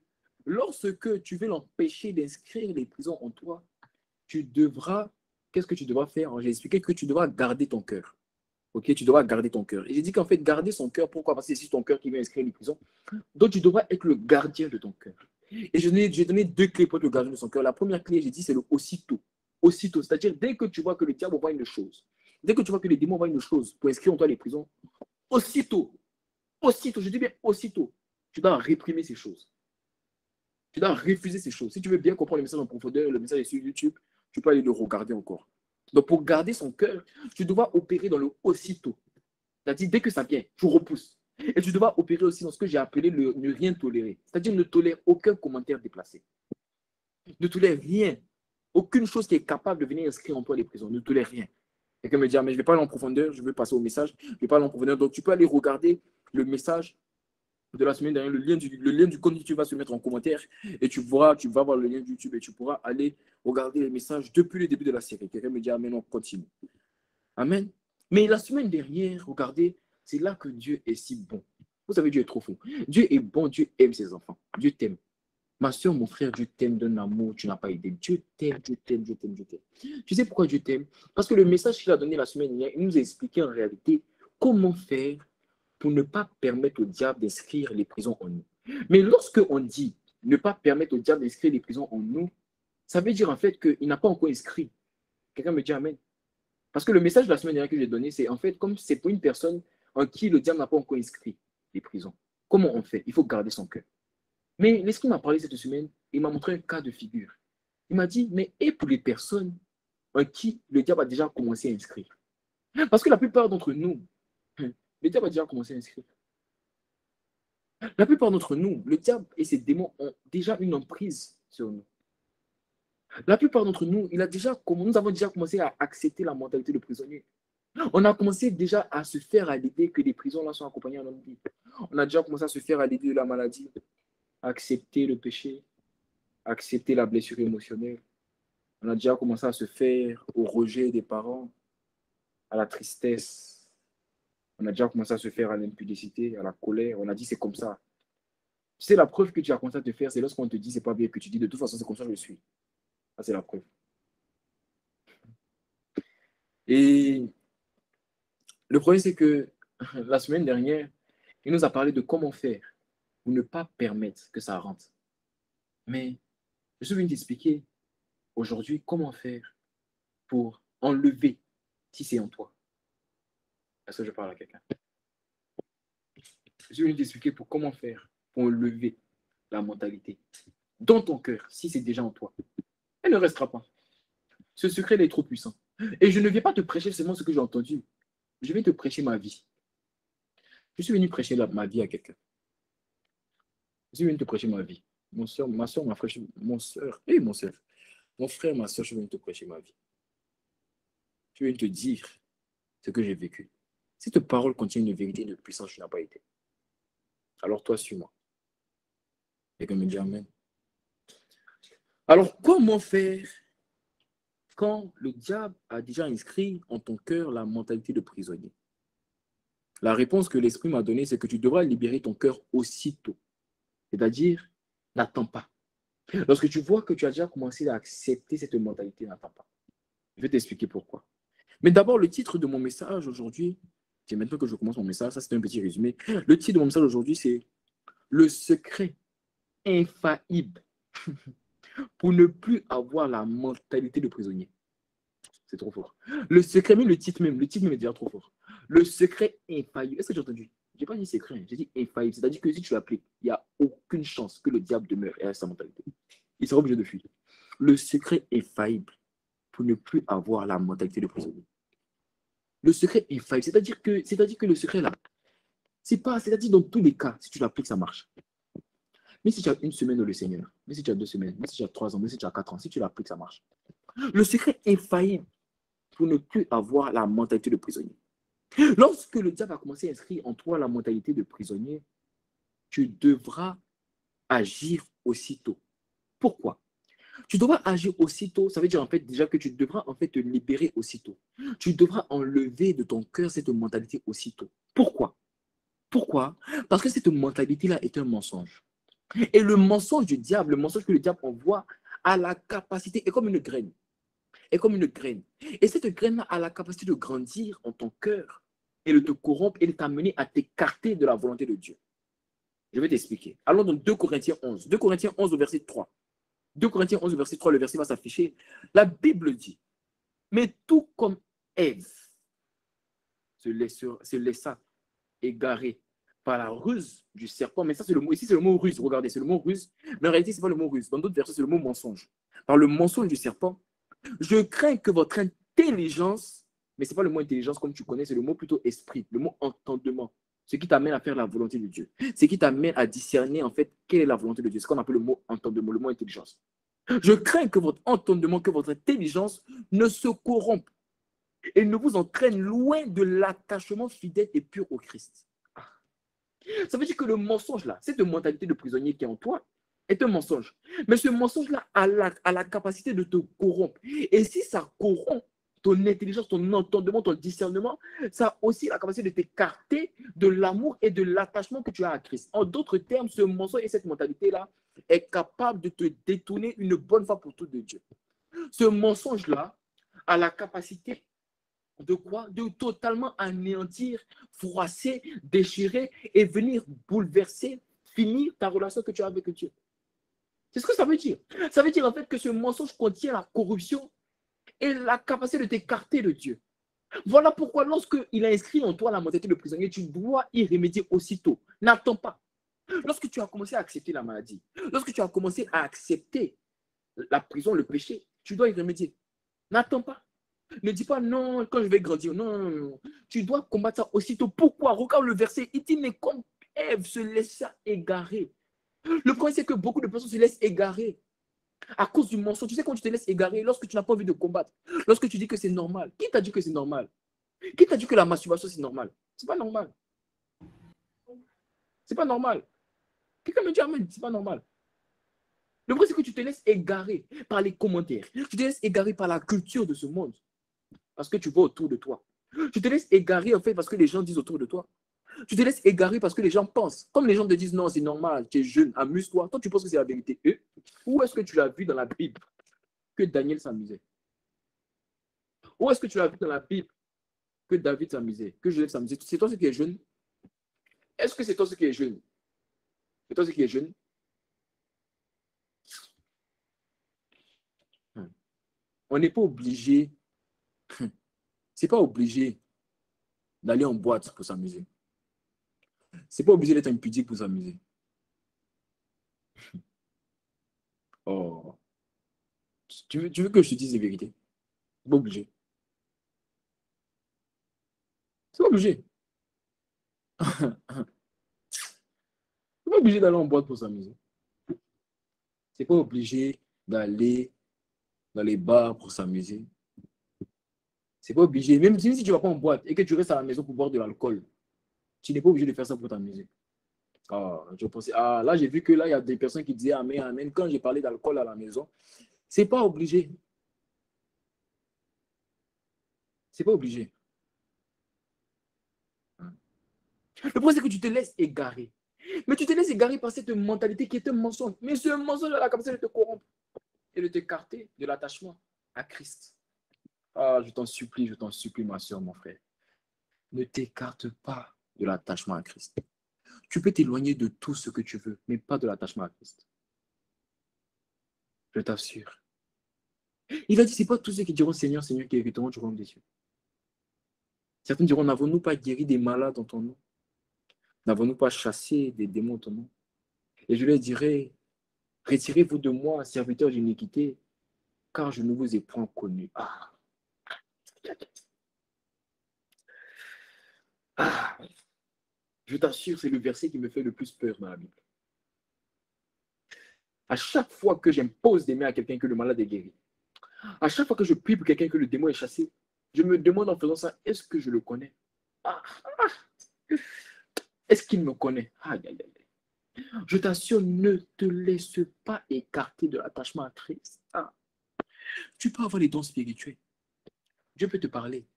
lorsque tu veux l'empêcher d'inscrire les prisons en toi, tu devras, qu'est-ce que tu devras faire? J'ai expliqué que tu devras garder ton cœur. Ok, tu devras garder ton cœur. Et j'ai dit qu'en fait, garder son cœur, pourquoi? Parce que c'est ton cœur qui vient inscrire les prisons. Donc, tu devras être le gardien de ton cœur. Et j'ai donné deux clés pour être le gardien de son cœur. La première clé, j'ai dit, c'est le aussitôt. Aussitôt, c'est-à-dire dès que tu vois que le diable voit une chose, dès que tu vois que les démons voient une chose pour inscrire en toi les prisons, aussitôt, je dis bien aussitôt, tu dois réprimer ces choses. Tu dois refuser ces choses. Si tu veux bien comprendre le message en profondeur, le message est sur YouTube, tu peux aller le regarder encore. Donc, pour garder son cœur, tu dois opérer dans le aussitôt. C'est-à-dire, dès que ça vient, tu repousses. Et tu dois opérer aussi dans ce que j'ai appelé le ne rien tolérer. C'est-à-dire, ne tolère aucun commentaire déplacé. Ne tolère rien. Aucune chose qui est capable de venir inscrire en toi les prisons. Ne tolère rien. Quelqu'un me dit, ah, mais je ne vais pas aller en profondeur, je veux passer au message. Je ne vais pas aller en profondeur. Donc, tu peux aller regarder le message de la semaine dernière, le lien du compte YouTube va se mettre en commentaire et tu vas voir le lien de YouTube et tu pourras aller regarder les messages depuis le début de la série. Quelqu'un me dit Amen, on continue. Amen. Mais la semaine dernière, regardez, c'est là que Dieu est si bon. Vous savez, Dieu est trop fou. Dieu est bon, Dieu aime ses enfants. Dieu t'aime. Ma soeur, mon frère, Dieu t'aime d'un amour, tu n'as pas idée. Dieu t'aime, Dieu t'aime, Dieu t'aime, Dieu t'aime. Tu sais pourquoi Dieu t'aime? Parce que le message qu'il a donné la semaine dernière, il nous a expliqué en réalité comment faire pour ne pas permettre au diable d'inscrire les prisons en nous. Mais lorsque on dit ne pas permettre au diable d'inscrire les prisons en nous, ça veut dire en fait qu'il n'a pas encore inscrit. Quelqu'un me dit Amen. Parce que le message de la semaine dernière que j'ai donné, c'est en fait comme c'est pour une personne en qui le diable n'a pas encore inscrit les prisons. Comment on fait? Il faut garder son cœur. Mais l'Esprit m'a parlé cette semaine, il m'a montré un cas de figure. Il m'a dit, mais et pour les personnes en qui le diable a déjà commencé à inscrire? Parce que la plupart d'entre nous, le diable a déjà commencé à inscrire. La plupart d'entre nous, le diable et ses démons ont déjà une emprise sur nous. La plupart d'entre nous, nous avons déjà commencé à accepter la mentalité de prisonnier. On a commencé déjà à se faire à l'idée que les prisons là sont accompagnées à notre vie. On a déjà commencé à se faire à l'idée de la maladie, à accepter le péché, à accepter la blessure émotionnelle. On a déjà commencé à se faire au rejet des parents, à la tristesse. On a déjà commencé à se faire à l'impudicité, à la colère. On a dit c'est comme ça. Tu sais, la preuve que tu as commencé à te faire, c'est lorsqu'on te dit c'est pas bien, que tu dis de toute façon c'est comme ça que je suis. Ça, c'est la preuve. Et le problème, c'est que la semaine dernière, il nous a parlé de comment faire pour ne pas permettre que ça rentre. Mais je suis venu t'expliquer aujourd'hui comment faire pour enlever si c'est en toi. Est-ce que je parle à quelqu'un? Je suis venu t'expliquer pour comment faire pour enlever la mentalité dans ton cœur si c'est déjà en toi. Elle ne restera pas. Ce secret est trop puissant. Et je ne viens pas te prêcher seulement ce que j'ai entendu. Je vais te prêcher ma vie. Je suis venu prêcher ma vie à quelqu'un. Je suis venu te prêcher ma vie. Ma soeur, ma frère, mon soeur, et mon soeur. Mon frère, ma soeur, je suis venu te prêcher ma vie. Je viens te dire ce que j'ai vécu. Si ta parole contient une vérité de puissance, je n'ai pas été. Alors toi, suis-moi. Et que me dit Amen. Alors, comment faire quand le diable a déjà inscrit en ton cœur la mentalité de prisonnier? La réponse que l'Esprit m'a donnée, c'est que tu devras libérer ton cœur aussitôt. C'est-à-dire, n'attends pas. Lorsque tu vois que tu as déjà commencé à accepter cette mentalité, n'attends pas. Je vais t'expliquer pourquoi. Mais d'abord, le titre de mon message aujourd'hui, c'est maintenant que je commence mon message, ça c'est un petit résumé. Le titre de mon message aujourd'hui, c'est le secret infaillible pour ne plus avoir la mentalité de prisonnier. C'est trop fort. Le secret, même le titre même est déjà trop fort. Le secret infaillible. Est-ce que j'ai entendu? Je n'ai pas dit secret, j'ai dit infaillible. C'est-à-dire que si tu l'appliques, il n'y a aucune chance que le diable demeure et reste sa mentalité. Il sera obligé de fuir. Le secret infaillible pour ne plus avoir la mentalité de prisonnier. Le secret infaillible, c'est-à-dire que le secret là, c'est-à-dire dans tous les cas, si tu l'appliques, ça marche. Mais si tu as une semaine dans le Seigneur, mais si tu as 2 semaines, mais si tu as 3 ans, mais si tu as 4 ans, si tu l'appliques, ça marche. Le secret infaillible pour ne plus avoir la mentalité de prisonnier. Lorsque le diable a commencé à inscrire en toi la mentalité de prisonnier, tu devras agir aussitôt. Pourquoi? Tu devras agir aussitôt, ça veut dire en fait déjà que tu devras en fait te libérer aussitôt. Tu devras enlever de ton cœur cette mentalité aussitôt. Pourquoi? Pourquoi? Parce que cette mentalité-là est un mensonge. Et le mensonge du diable, le mensonge que le diable envoie, a la capacité, est comme une graine. Est comme une graine. Et cette graine-là a la capacité de grandir en ton cœur et de te corrompre et de t'amener à t'écarter de la volonté de Dieu. Je vais t'expliquer. Allons dans 2 Corinthiens 11. 2 Corinthiens 11 au verset 3. 2 Corinthiens 11 au verset 3, le verset va s'afficher. La Bible dit, mais tout comme Ève se laissa égarer par la ruse du serpent. Mais ça, c'est le mot. Ici, c'est le mot ruse. Regardez, c'est le mot ruse. Mais en réalité, ce n'est pas le mot ruse. Dans d'autres versets, c'est le mot mensonge. Par le mensonge du serpent, je crains que votre intelligence, mais ce n'est pas le mot intelligence comme tu connais, c'est le mot plutôt esprit, le mot entendement. Ce qui t'amène à faire la volonté de Dieu. Ce qui t'amène à discerner, en fait, quelle est la volonté de Dieu. C'est ce qu'on appelle le mot entendement, le mot intelligence. Je crains que votre entendement, que votre intelligence ne se corrompe et ne vous entraîne loin de l'attachement fidèle et pur au Christ. Ça veut dire que le mensonge là, cette mentalité de prisonnier qui est en toi, est un mensonge. Mais ce mensonge-là a la capacité de te corrompre. Et si ça corrompt ton intelligence, ton entendement, ton discernement, ça a aussi la capacité de t'écarter de l'amour et de l'attachement que tu as à Christ. En d'autres termes, ce mensonge et cette mentalité-là est capable de te détourner une bonne fois pour toutes de Dieu. Ce mensonge-là a la capacité de quoi? De totalement anéantir, froisser, déchirer et venir bouleverser, finir ta relation que tu as avec Dieu. C'est ce que ça veut dire. Ça veut dire en fait que ce mensonge contient la corruption et la capacité de t'écarter de Dieu. Voilà pourquoi lorsqu'il a inscrit en toi la mentalité de prisonnier, tu dois y remédier aussitôt. N'attends pas. Lorsque tu as commencé à accepter la maladie, lorsque tu as commencé à accepter la prison, le péché, tu dois y remédier. N'attends pas. Ne dis pas non quand je vais grandir. Non, non, non. Tu dois combattre ça aussitôt. Pourquoi? Regarde le verset. Il dit, mais comme Ève se laissa égarer. Le problème, c'est que beaucoup de personnes se laissent égarer à cause du mensonge. Tu sais, quand tu te laisses égarer, lorsque tu n'as pas envie de combattre, lorsque tu dis que c'est normal, qui t'a dit que c'est normal? Qui t'a dit que la masturbation, c'est normal? C'est pas normal. C'est pas normal. Quelqu'un me dit, Amen, c'est pas normal. Le problème, c'est que tu te laisses égarer par les commentaires. Tu te laisses égarer par la culture de ce monde. Parce que tu vois autour de toi. Tu te laisses égarer, en fait, parce que les gens disent autour de toi. Tu te laisses égarer parce que les gens pensent. Comme les gens te disent, non, c'est normal, tu es jeune, amuse-toi. Toi, tu penses que c'est la vérité. Où est-ce que tu l'as vu dans la Bible que Daniel s'amusait? Où est-ce que tu l'as vu dans la Bible que David s'amusait, que Joseph s'amusait? C'est toi ce qui est jeune? Est-ce que c'est toi ce qui est jeune? C'est toi ce qui est jeune? On n'est pas obligé, c'est pas obligé d'aller en boîte pour s'amuser. C'est pas obligé d'être impudique pour s'amuser. Oh. Tu veux que je te dise la vérité? C'est pas obligé. C'est pas obligé. C'est pas obligé d'aller en boîte pour s'amuser. C'est pas obligé d'aller dans les bars pour s'amuser. C'est pas obligé. Même si tu vas pas en boîte et que tu restes à la maison pour boire de l'alcool, tu n'es pas obligé de faire ça pour t'amuser. Ah, je pensais, ah, là, j'ai vu que là, il y a des personnes qui disaient Amen, Amen. Quand j'ai parlé d'alcool à la maison, c'est pas obligé. C'est pas obligé. Le problème, c'est que tu te laisses égarer. Mais tu te laisses égarer par cette mentalité qui est un mensonge. Mais ce mensonge a la capacité de te corrompre et de t'écarter de l'attachement à Christ. Ah, je t'en supplie, ma soeur, mon frère. Ne t'écarte pas de l'attachement à Christ. Tu peux t'éloigner de tout ce que tu veux, mais pas de l'attachement à Christ. Je t'assure. Il a dit, c'est pas tous ceux qui diront Seigneur, Seigneur, qui hériteront du royaume des cieux. Certains diront, n'avons-nous pas guéri des malades en ton nom? N'avons-nous pas chassé des démons en ton nom? Et je leur dirai, retirez-vous de moi, serviteurs d'iniquité, car je ne vous ai point connu. Ah, ah, je t'assure, c'est le verset qui me fait le plus peur dans la Bible. À chaque fois que j'impose des mains à quelqu'un que le malade est guéri, à chaque fois que je prie pour quelqu'un que le démon est chassé, je me demande en faisant ça, est-ce que je le connais? Ah, ah, est-ce qu'il me connaît? Aïe, aïe, aïe. Je t'assure, ne te laisse pas écarter de l'attachement à Christ. Ah, tu peux avoir les dons spirituels. Dieu peut te parler.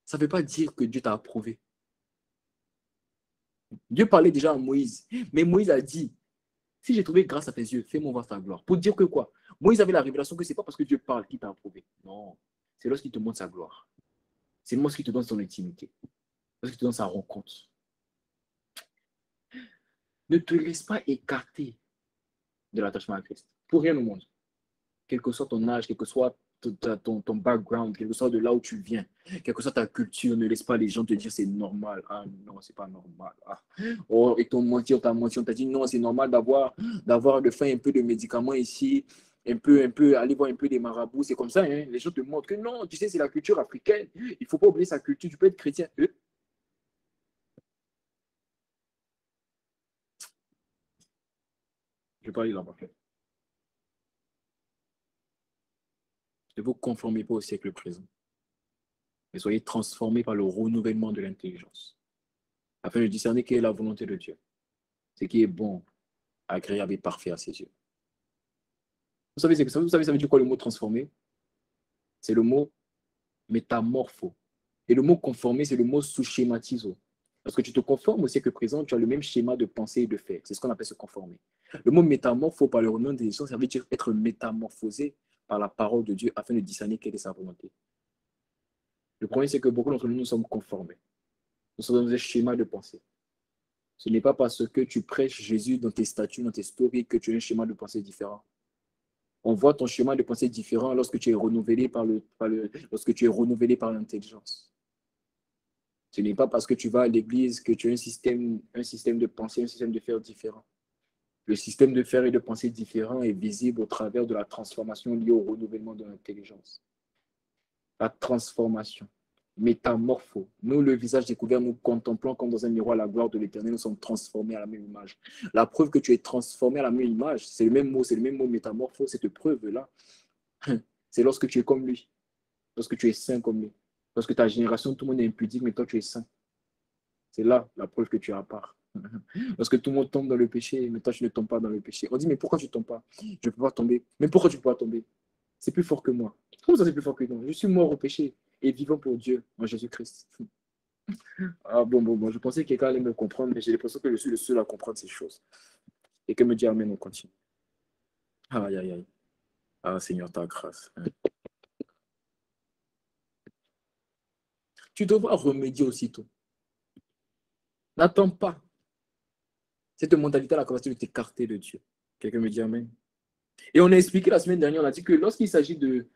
Ça ne veut pas dire que Dieu t'a approuvé. Dieu parlait déjà à Moïse. Mais Moïse a dit, si j'ai trouvé grâce à tes yeux, fais-moi voir ta gloire. Pour dire que quoi? Moïse avait la révélation que ce n'est pas parce que Dieu parle qu'il t'a approuvé. Non. C'est lorsqu'il te montre sa gloire. C'est lorsqu'il te donne son intimité. Lorsqu'il te donne sa rencontre. Ne te laisse pas écarter de l'attachement à Christ. Pour rien au monde. Quel que soit ton âge, quel que soit ton background, quel que soit de là où tu viens, quelle que soit ta culture, ne laisse pas les gens te dire c'est normal. Ah non, c'est pas normal. Ah. Oh, et ton menti, on t'a dit non, c'est normal d'avoir de faire un peu de médicaments ici, un peu, aller voir un peu des marabouts. C'est comme ça, hein. Les gens te montrent que non, tu sais, c'est la culture africaine. Il ne faut pas oublier sa culture. Tu peux être chrétien. Je vais pas aller là-bas. Ne vous conformez pas au siècle présent, mais soyez transformés par le renouvellement de l'intelligence. afin de discerner quelle est la volonté de Dieu, ce qui est bon, agréable et parfait à ses yeux. Vous savez, ça veut dire quoi le mot transformer? C'est le mot métamorpho. Et le mot conformer, c'est le mot sous-schématiso. Parce que tu te conformes au siècle présent, tu as le même schéma de pensée et de faire. C'est ce qu'on appelle se conformer. Le mot métamorpho, par le nom des gens, ça veut dire être métamorphosé par la parole de Dieu afin de discerner quelle est sa volonté. Le problème, c'est que beaucoup d'entre nous, nous sommes conformés. Nous sommes dans un schéma de pensée. Ce n'est pas parce que tu prêches Jésus dans tes statuts, dans tes stories, que tu as un schéma de pensée différent. On voit ton schéma de pensée différent lorsque tu es renouvelé lorsque tu es renouvelé par l'intelligence. Ce n'est pas parce que tu vas à l'église que tu as un système de pensée, un système de faire différent. Le système de faire et de penser différent est visible au travers de la transformation liée au renouvellement de l'intelligence. La transformation, métamorpho. Nous, le visage découvert, nous contemplons comme dans un miroir la gloire de l'Éternel, nous sommes transformés à la même image. La preuve que tu es transformé à la même image, c'est le même mot métamorpho, cette preuve-là. C'est lorsque tu es comme lui, lorsque tu es saint comme lui. Lorsque ta génération, tout le monde est impudique, mais toi, tu es saint. C'est là la preuve que tu es à part. Lorsque tout le monde tombe dans le péché, mais toi, tu ne tombes pas dans le péché. On dit, mais pourquoi tu ne tombes pas? Je ne peux pas tomber. Mais pourquoi tu ne peux pas tomber? C'est plus fort que moi. Comment ça, c'est plus fort que moi? Je suis mort au péché et vivant pour Dieu en Jésus-Christ. Ah bon, je pensais que quelqu'un allait me comprendre, mais j'ai l'impression que je suis le seul à comprendre ces choses. Et que me dit Amen, on continue. Aïe, aïe, aïe. Ah, Seigneur, ta grâce. Tu devras remédier aussitôt. N'attends pas. Cette mentalité a la capacité de t'écarter de Dieu. Quelqu'un me dit Amen. Et on a expliqué la semaine dernière, on a dit que lorsqu'il s'agit de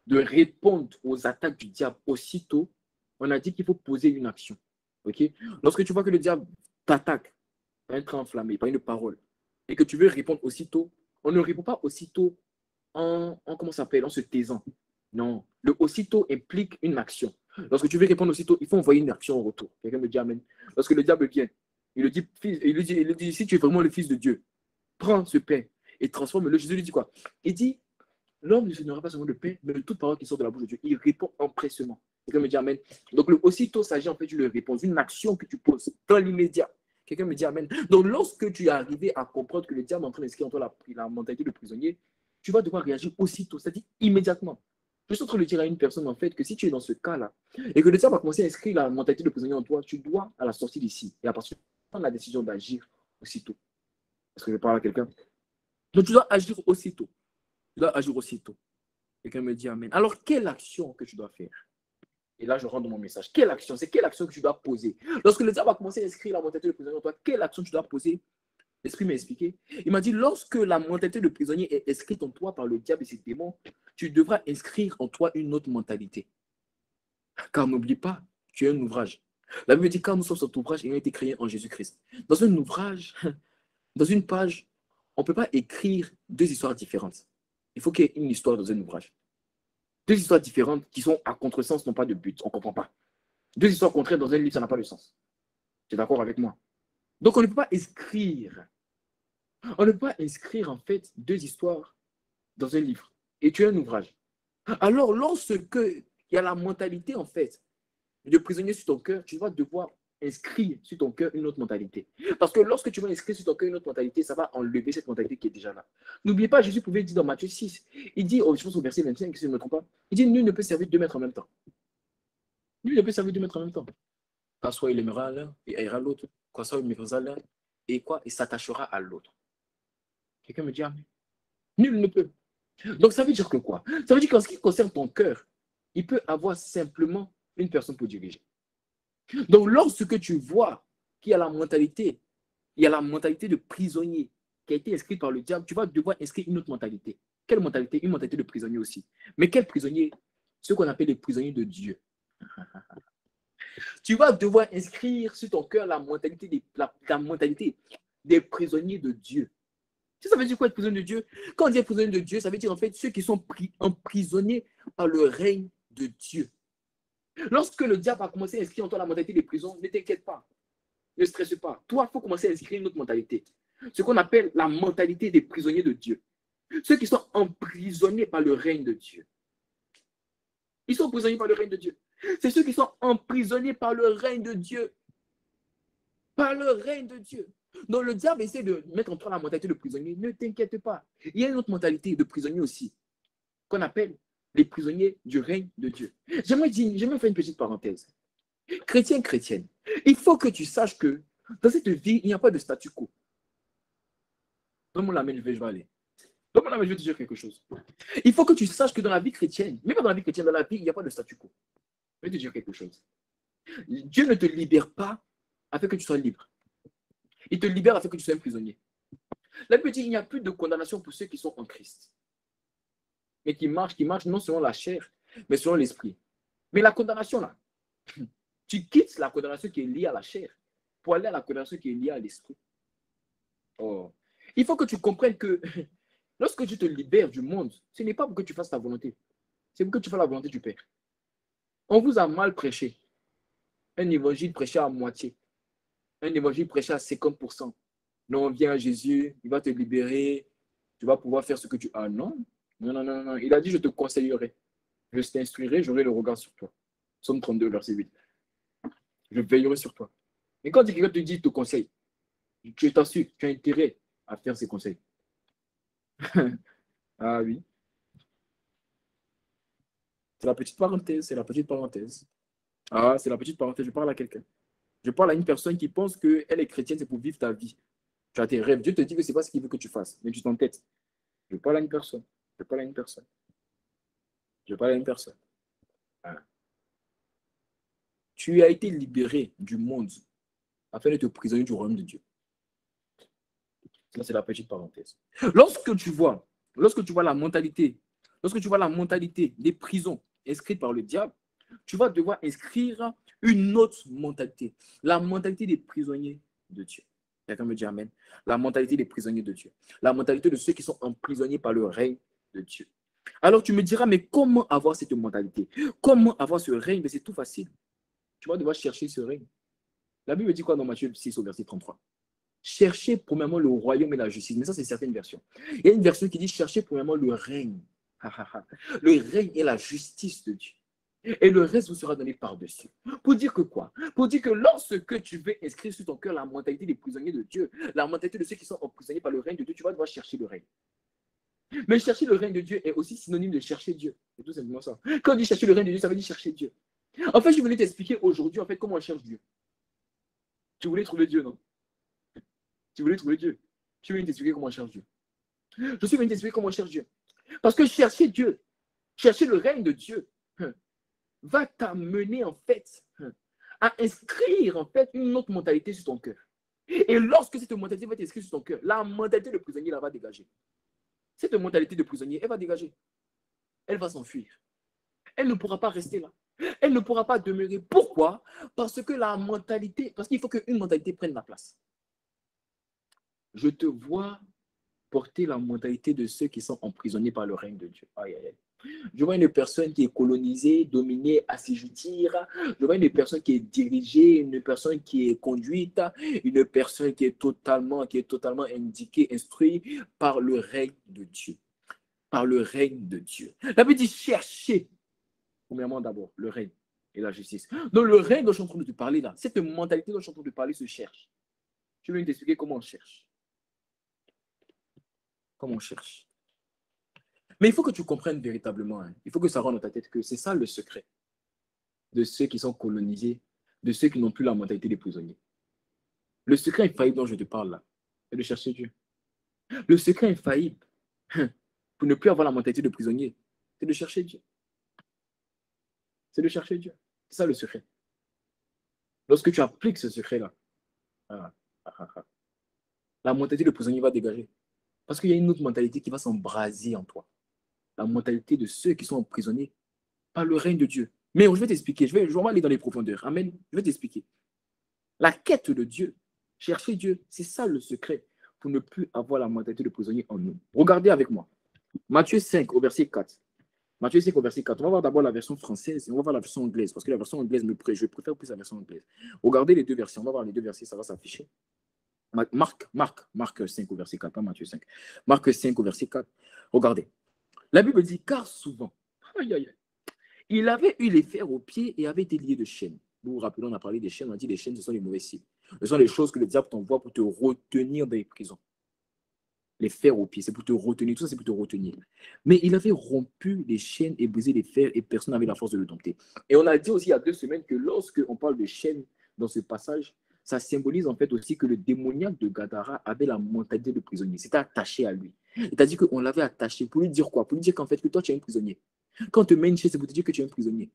répondre aux attaques du diable aussitôt, on a dit qu'il faut poser une action. Okay? Lorsque tu vois que le diable t'attaque par un train enflammé, par une parole, et que tu veux répondre aussitôt, on ne répond pas aussitôt comment ça s'appelle, en se taisant. Non, le aussitôt implique une action. Lorsque tu veux répondre aussitôt, il faut envoyer une action au retour. Quelqu'un me dit Amen. Lorsque le diable vient, il lui dit, si tu es vraiment le fils de Dieu, prends ce pain et transforme-le. Jésus lui dit quoi? Il dit, l'homme ne se n'aura pas seulement de pain, mais de toute parole qui sort de la bouche de Dieu. Il répond empressement. Quelqu'un me dit Amen. Donc, le aussitôt s'agit en fait d'une réponse, une action que tu poses dans l'immédiat. Quelqu'un me dit Amen. Donc, lorsque tu es arrivé à comprendre que le diable est en train d'inscrire en toi la mentalité de prisonnier, tu vas devoir réagir aussitôt, c'est-à-dire immédiatement. Je suis en train de dire à une personne, en fait, que si tu es dans ce cas-là, et que le diable va commencer à inscrire la mentalité de prisonnier en toi, tu dois, à la sortie d'ici, et à partir de prendre la décision d'agir aussitôt. Est-ce que je parle à quelqu'un? Donc, tu dois agir aussitôt. Tu dois agir aussitôt. Quelqu'un me dit Amen. Alors, quelle action que tu dois faire? Et là, je rentre dans mon message. Quelle action? C'est quelle action que tu dois poser? Lorsque le diable va commencer à inscrire la mentalité de prisonnier en toi, quelle action tu dois poser? L'Esprit m'a expliqué. Il m'a dit, lorsque la mentalité de prisonnier est inscrite en toi par le diable et ses démons, tu devras inscrire en toi une autre mentalité. Car n'oublie pas, tu es un ouvrage. La Bible dit, car nous sommes cet ouvrage ayant été créé en Jésus-Christ. Dans un ouvrage, dans une page, on ne peut pas écrire deux histoires différentes. Il faut qu'il y ait une histoire dans un ouvrage. Deux histoires différentes qui sont à contresens n'ont pas de but. On ne comprend pas. Deux histoires contraires dans un livre, ça n'a pas de sens. Tu es d'accord avec moi? Donc, on ne peut pas inscrire. On ne peut pas inscrire, en fait, deux histoires dans un livre. Et tu as un ouvrage. Alors, lorsque il y a la mentalité, en fait, de prisonnier sur ton cœur, tu vas devoir inscrire sur ton cœur une autre mentalité. Parce que lorsque tu vas inscrire sur ton cœur une autre mentalité, ça va enlever cette mentalité qui est déjà là. N'oubliez pas, Jésus pouvait dire dans Matthieu 6, il dit, je pense au verset 25, si je ne me trompe pas, il dit, nul ne peut servir deux maîtres en même temps. Nul ne peut servir deux maîtres en même temps. Car soit il aimera l'un et haïra l'autre, quoi soit il méprisera l'un et quoi, il s'attachera à l'autre. Quelqu'un me dit Amen. Nul ne peut. Donc ça veut dire que quoi? Ça veut dire qu'en ce qui concerne ton cœur, il peut avoir simplement une personne pour diriger. Donc lorsque tu vois qu'il y a la mentalité de prisonnier qui a été inscrite par le diable, tu vas devoir inscrire une autre mentalité. Quelle mentalité? Une mentalité de prisonnier aussi. Mais quel prisonnier? Ce qu'on appelle les prisonniers de Dieu. Tu vas devoir inscrire sur ton cœur la mentalité des prisonniers de Dieu. Ça veut dire quoi être prisonnier de Dieu? Quand on dit prisonnier de Dieu, ça veut dire en fait ceux qui sont emprisonnés par le règne de Dieu. Lorsque le diable a commencé à inscrire en toi la mentalité des prisons, ne t'inquiète pas, ne stresse pas. Toi, il faut commencer à inscrire une autre mentalité. Ce qu'on appelle la mentalité des prisonniers de Dieu. Ceux qui sont emprisonnés par le règne de Dieu. Ils sont emprisonnés par le règne de Dieu. C'est ceux qui sont emprisonnés par le règne de Dieu. Par le règne de Dieu. Donc le diable essaie de mettre en toi la mentalité de prisonnier. Ne t'inquiète pas. Il y a une autre mentalité de prisonnier aussi, qu'on appelle les prisonniers du règne de Dieu. J'aimerais faire une petite parenthèse. Chrétien, chrétienne, il faut que tu saches que dans cette vie, il n'y a pas de statu quo. Donne-moi la main, je vais aller. Donne-moi la main, je vais te dire quelque chose. Il faut que tu saches que dans la vie chrétienne, même pas dans la vie chrétienne, dans la vie, il n'y a pas de statu quo. Je vais te dire quelque chose. Dieu ne te libère pas afin que tu sois libre. Il te libère afin que tu sois un prisonnier. La Bible dit qu'il n'y a plus de condamnation pour ceux qui sont en Christ. Mais qui marchent non selon la chair, mais selon l'esprit. Mais la condamnation, là, tu quittes la condamnation qui est liée à la chair pour aller à la condamnation qui est liée à l'esprit. Oh. Il faut que tu comprennes que lorsque tu te libères du monde, ce n'est pas pour que tu fasses ta volonté. C'est pour que tu fasses la volonté du Père. On vous a mal prêché. Un évangile prêché à moitié. Un évangile prêché à 50%. Non, viens à Jésus, il va te libérer. Tu vas pouvoir faire ce que tu as. Non, non, non, non, non. Il a dit, je te conseillerai. Je t'instruirai, j'aurai le regard sur toi. Psaume 32, verset 8. Je veillerai sur toi. Mais quand quelqu'un te dit, il te conseille, tu t'assures, tu as intérêt à faire ses conseils. Ah oui. C'est la petite parenthèse, c'est la petite parenthèse. Ah, c'est la petite parenthèse, je parle à quelqu'un. Je parle à une personne qui pense qu'elle est chrétienne, c'est pour vivre ta vie. Tu as tes rêves. Dieu te dit que ce n'est pas ce qu'il veut que tu fasses, mais tu t'entêtes. Je parle à une personne. Je parle à une personne. Je parle à une personne. Voilà. Tu as été libéré du monde afin d'être prisonnier du royaume de Dieu. Ça, c'est la petite parenthèse. Lorsque tu vois la mentalité, des prisons inscrites par le diable, tu vas devoir inscrire une autre mentalité. La mentalité des prisonniers de Dieu. Quelqu'un me dit amen. La mentalité des prisonniers de Dieu. La mentalité de ceux qui sont emprisonnés par le règne de Dieu. Alors tu me diras, mais comment avoir cette mentalité? Comment avoir ce règne? Mais c'est tout facile. Tu vas devoir chercher ce règne. La Bible dit quoi dans Matthieu 6 au verset 33? Cherchez premièrement le royaume et la justice. Mais ça, c'est certaines versions. Il y a une version qui dit cherchez premièrement le règne. Le règne et la justice de Dieu. Et le reste vous sera donné par-dessus. Pour dire que quoi? Pour dire que lorsque tu veux inscrire sur ton cœur la mentalité des prisonniers de Dieu, la mentalité de ceux qui sont emprisonnés par le règne de Dieu, tu vas devoir chercher le règne. Mais chercher le règne de Dieu est aussi synonyme de chercher Dieu. C'est tout simplement ça. Quand on dit chercher le règne de Dieu, ça veut dire chercher Dieu. En fait, je voulais t'expliquer aujourd'hui en fait, comment on cherche Dieu. Tu voulais trouver Dieu, non? Tu voulais trouver Dieu. Je vais t'expliquer comment on cherche Dieu. Je suis venu t'expliquer comment on cherche Dieu. Parce que chercher Dieu, chercher le règne de Dieu, va t'amener en fait à inscrire en fait une autre mentalité sur ton cœur. Et lorsque cette mentalité va être inscrite sur ton cœur, la mentalité de prisonnier là va dégager. Cette mentalité de prisonnier, elle va dégager. Elle va s'enfuir. Elle ne pourra pas rester là. Elle ne pourra pas demeurer. Pourquoi? Parce que la mentalité, parce qu'il faut qu'une mentalité prenne la place. Je te vois porter la mentalité de ceux qui sont emprisonnés par le règne de Dieu. Aïe, aïe, aïe. Je vois une personne qui est colonisée, dominée, assujettie. Je vois une personne qui est dirigée, une personne qui est conduite, une personne qui est totalement indiquée, instruite par le règne de Dieu. Par le règne de Dieu. La Bible dit chercher, premièrement d'abord, le règne et la justice. Donc le règne dont je suis en train de te parler là, cette mentalité dont je suis en train de te parler se cherche. Je vais t'expliquer comment on cherche. Comment on cherche. Mais il faut que tu comprennes véritablement, il faut que ça rentre dans ta tête que c'est ça le secret de ceux qui sont colonisés, de ceux qui n'ont plus la mentalité des prisonniers. Le secret infaillible dont je te parle là, c'est de chercher Dieu. Le secret infaillible pour ne plus avoir la mentalité de prisonnier, c'est de chercher Dieu. C'est de chercher Dieu. C'est ça le secret. Lorsque tu appliques ce secret-là, la mentalité de prisonnier va dégager. Parce qu'il y a une autre mentalité qui va s'embraser en toi. La mentalité de ceux qui sont emprisonnés par le règne de Dieu. Mais je vais t'expliquer, je vais aller dans les profondeurs. Amen. Je vais t'expliquer. La quête de Dieu, chercher Dieu, c'est ça le secret pour ne plus avoir la mentalité de prisonnier en nous. Regardez avec moi. Matthieu 5 au verset 4. Matthieu 5 au verset 4. On va voir d'abord la version française et on va voir la version anglaise parce que la version anglaise je préfère plus la version anglaise. Regardez les deux versions. On va voir les deux versets, ça va s'afficher. Marc 5 au verset 4, pas Matthieu 5. Marc 5 au verset 4. Regardez. La Bible dit, car souvent, il avait eu les fers aux pieds et avait été lié de chaînes. Vous vous rappelez, on a parlé des chaînes, on a dit les chaînes, ce sont les mauvais signes. Ce sont les choses que le diable t'envoie pour te retenir dans les prisons. Les fers aux pieds, c'est pour te retenir. Tout ça, c'est pour te retenir. Mais il avait rompu les chaînes et brisé les fers et personne n'avait la force de le dompter. Et on a dit aussi il y a 2 semaines que lorsque on parle de chaînes dans ce passage, ça symbolise en fait aussi que le démoniaque de Gadara avait la mentalité de prisonnier. C'était attaché à lui. C'est-à-dire qu'on l'avait attaché pour lui dire quoi? Pour lui dire qu'en fait, que toi, tu es un prisonnier. Quand on te met une chaise, c'est pour te dire que tu es un prisonnier.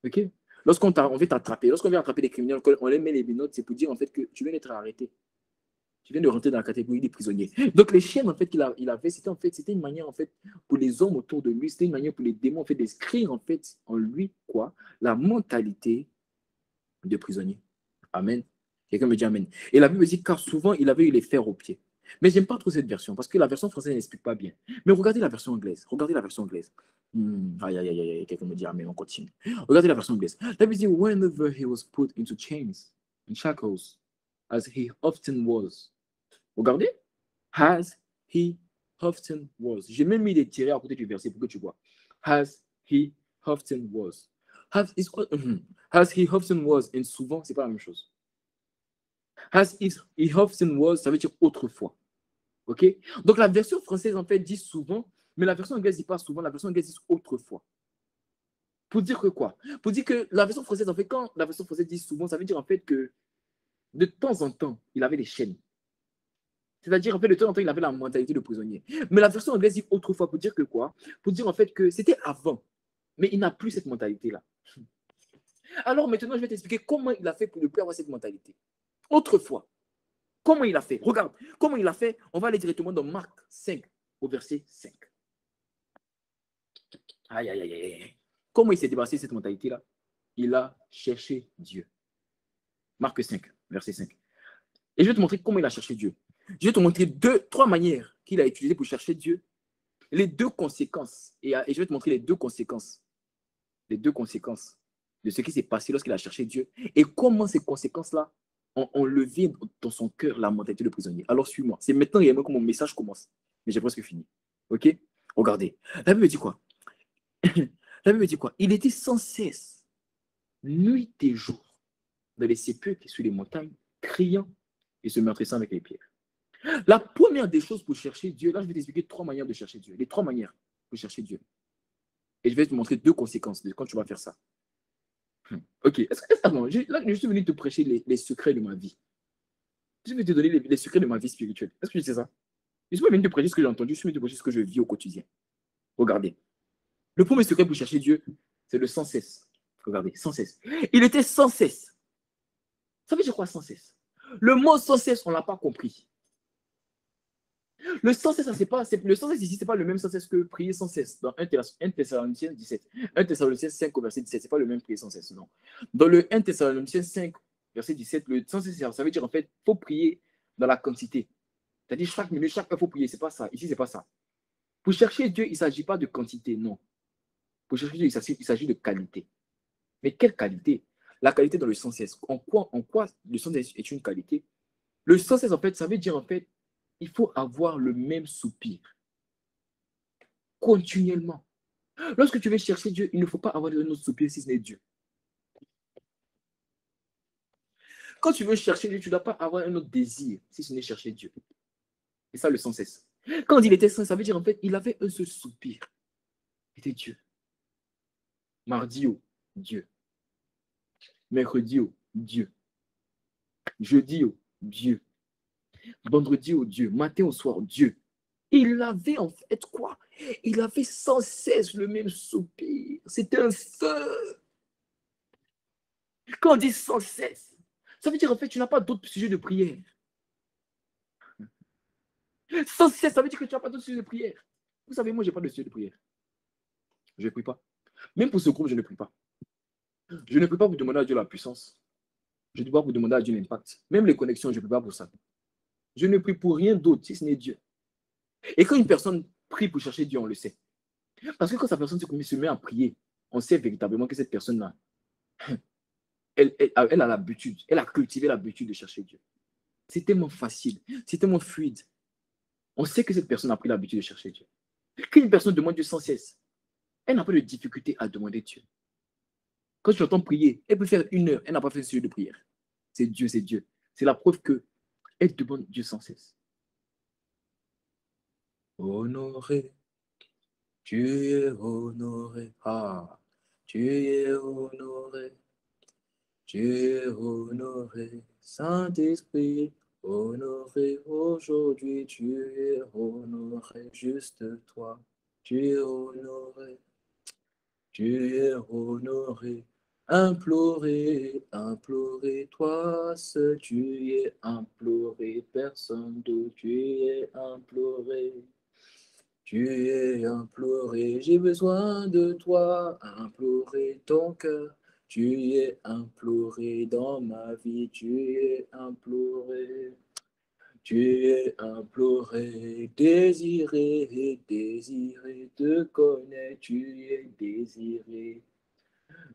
OK? Lorsqu'on veut t'attraper, lorsqu'on vient attraper des criminels, on les met les menottes, c'est pour dire en fait que tu viens d'être arrêté. Tu viens de rentrer dans la catégorie des prisonniers. Donc les chaînes en fait qu'il avait, c'était une manière en fait pour les hommes autour de lui, c'était une manière pour les démons en fait d'écrire en fait en lui quoi, la mentalité de prisonnier. Amen. Quelqu'un me dit amen. Et la Bible dit car souvent il avait eu les fers aux pieds. Mais j'aime pas trop cette version parce que la version française n'explique pas bien. Mais regardez la version anglaise. Regardez la version anglaise. Aïe, aïe, aïe, aïe, quelqu'un me dit amen, on continue. Regardez la version anglaise. La Bible dit whenever he was put into chains and shackles, as he often was. Regardez. As he often was. J'ai même mis des tirets à côté du verset pour que tu vois. As he often was. As he often was. Et souvent, c'est pas la même chose. As he often was, ça veut dire autrefois. OK? Donc la version française, en fait, dit souvent, mais la version anglaise dit pas souvent, la version anglaise dit autrefois. Pour dire que quoi? Pour dire que la version française, en fait, quand la version française dit souvent, ça veut dire en fait que de temps en temps, il avait des chaînes. C'est-à-dire, en fait, de temps en temps, il avait la mentalité de prisonnier. Mais la version anglaise dit autrefois pour dire que quoi? Pour dire en fait que c'était avant. Mais il n'a plus cette mentalité-là. Alors maintenant, je vais t'expliquer comment il a fait pour ne plus avoir cette mentalité. Autrefois, comment il a fait? Regarde, comment il a fait? On va aller directement dans Marc 5, au verset 5. Aïe, aïe, aïe, aïe. Comment il s'est débarrassé de cette mentalité-là? Il a cherché Dieu. Marc 5, verset 5. Et je vais te montrer comment il a cherché Dieu. Je vais te montrer 3 manières qu'il a utilisées pour chercher Dieu. Les 2 conséquences. Et je vais te montrer les 2 conséquences. Les 2 conséquences de ce qui s'est passé lorsqu'il a cherché Dieu. Et comment ces conséquences-là ont enlevé dans son cœur la mentalité de prisonnier. Alors suis-moi. C'est maintenant réellement que mon message commence. Mais j'ai presque fini. OK? Regardez. La Bible dit quoi? La Bible dit quoi? Il était sans cesse, nuit et jour, dans les sépulcres et sur les montagnes, criant et se meurtrissant avec les pierres. La première des choses pour chercher Dieu, là, je vais t'expliquer 3 manières de chercher Dieu. Les 3 manières pour chercher Dieu. Et je vais te montrer 2 conséquences de quand tu vas faire ça. OK. Là, je suis venu te prêcher les secrets de ma vie. Je suis venu te donner les secrets de ma vie spirituelle. Est-ce que tu sais ça? Je suis pas venu te prêcher ce que j'ai entendu, je suis venu te prêcher ce que je vis au quotidien. Regardez. Le premier secret pour chercher Dieu, c'est le sans cesse. Regardez, sans cesse. Il était sans cesse. Ça veut dire quoi sans cesse? Le mot sans cesse, on ne l'a pas compris. Le sans cesse, le sans cesse ici, ce n'est pas le même sans cesse que prier sans cesse. Dans 1 Thessaloniciens 17. 1 Thessaloniciens 5 au verset 17, ce n'est pas le même prier sans cesse. Non. Dans le 1 Thessaloniciens 5, verset 17, le sans cesse, ça veut dire en fait, il faut prier dans la quantité. C'est-à-dire chaque minute, chaque heure, il faut prier. Ce n'est pas ça. Ici, ce n'est pas ça. Pour chercher Dieu, il ne s'agit pas de quantité, non. Pour chercher Dieu, il s'agit de qualité. Mais quelle qualité? La qualité dans le sans cesse. En quoi le sans cesse est une qualité? Le sans cesse, en fait, ça veut dire en fait, il faut avoir le même soupir. Continuellement. Lorsque tu veux chercher Dieu, il ne faut pas avoir un autre soupir si ce n'est Dieu. Quand tu veux chercher Dieu, tu ne dois pas avoir un autre désir si ce n'est chercher Dieu. Et ça, le sans cesse. Quand il était sans, ça veut dire en fait, il avait un seul soupir. C'était Dieu. Mardi, oh, Dieu. Mercredi, oh, Dieu. Jeudi, oh, Dieu. Vendredi, oh, Dieu. Matin au soir, Dieu. Il avait en fait quoi? Il avait sans cesse le même soupir. C'était un feu. Quand on dit sans cesse, ça veut dire en fait tu n'as pas d'autre sujet de prière. Sans cesse, ça veut dire que tu n'as pas d'autre sujet de prière. Vous savez, moi, je n'ai pas de sujet de prière. Je ne prie pas. Même pour ce groupe, je ne prie pas. Je ne prie pas pour demander à Dieu la puissance. Je ne prie pas pour demander à Dieu l'impact. Même les connexions, je ne prie pas pour ça. Je ne prie pour rien d'autre si ce n'est Dieu. Et quand une personne prie pour chercher Dieu, on le sait. Parce que quand sa personne se met à prier, on sait véritablement que cette personne-là, elle a l'habitude, elle a cultivé l'habitude de chercher Dieu. C'est tellement facile, c'est tellement fluide. On sait que cette personne a pris l'habitude de chercher Dieu. Quand une personne demande Dieu sans cesse, elle n'a pas de difficulté à demander Dieu. Quand tu entends prier, elle peut faire 1 heure, elle n'a pas fait un sujet de prière. C'est Dieu, c'est Dieu. C'est la preuve qu'elle demande Dieu sans cesse. Honoré, tu es honoré. Ah, tu es honoré. Tu es honoré, Saint-Esprit, honoré aujourd'hui, tu es honoré, juste toi. Tu es honoré, tu es honoré. Imploré, imploré, toi seul, tu es imploré, personne d'autre, tu es imploré. Tu es imploré, j'ai besoin de toi, implorer ton cœur. Tu es imploré dans ma vie, tu es imploré. Tu es imploré, désiré, désiré te connaître, tu es désiré.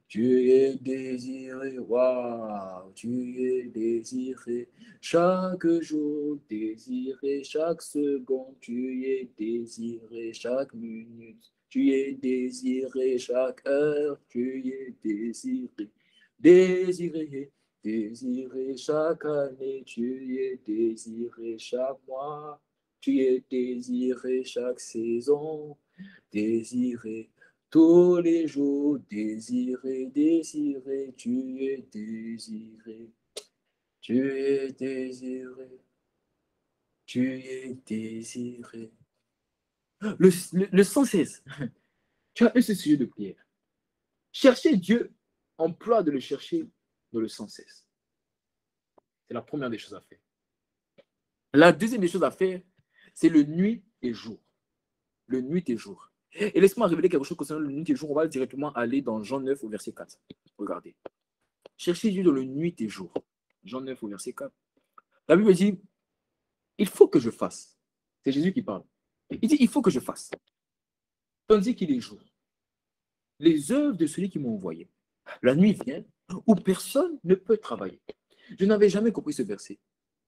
Tu es désiré, waouh, tu es désiré, chaque jour désiré, chaque seconde, tu es désiré, chaque minute, tu es désiré, chaque heure, tu es désiré, désiré, désiré, chaque année, tu es désiré, chaque mois, tu es désiré, chaque saison, désiré. Tous les jours, désiré, désiré, tu es désiré, tu es désiré, tu es désiré. Le sans cesse, tu as un seul sujet de prière. Chercher Dieu, emploie de le chercher dans le sans cesse. C'est la première des choses à faire. La deuxième des choses à faire, c'est le nuit et jour. Le nuit et jour. Et laisse-moi révéler quelque chose concernant le nuit et jour. On va directement aller dans Jean 9 au verset 4. Regardez. Cherchez Dieu dans le nuit et jour. Jean 9 au verset 4. La Bible dit, il faut que je fasse. C'est Jésus qui parle. Il dit, il faut que je fasse. Tandis qu'il est jour. Les œuvres de celui qui m'a envoyé. La nuit vient où personne ne peut travailler. Je n'avais jamais compris ce verset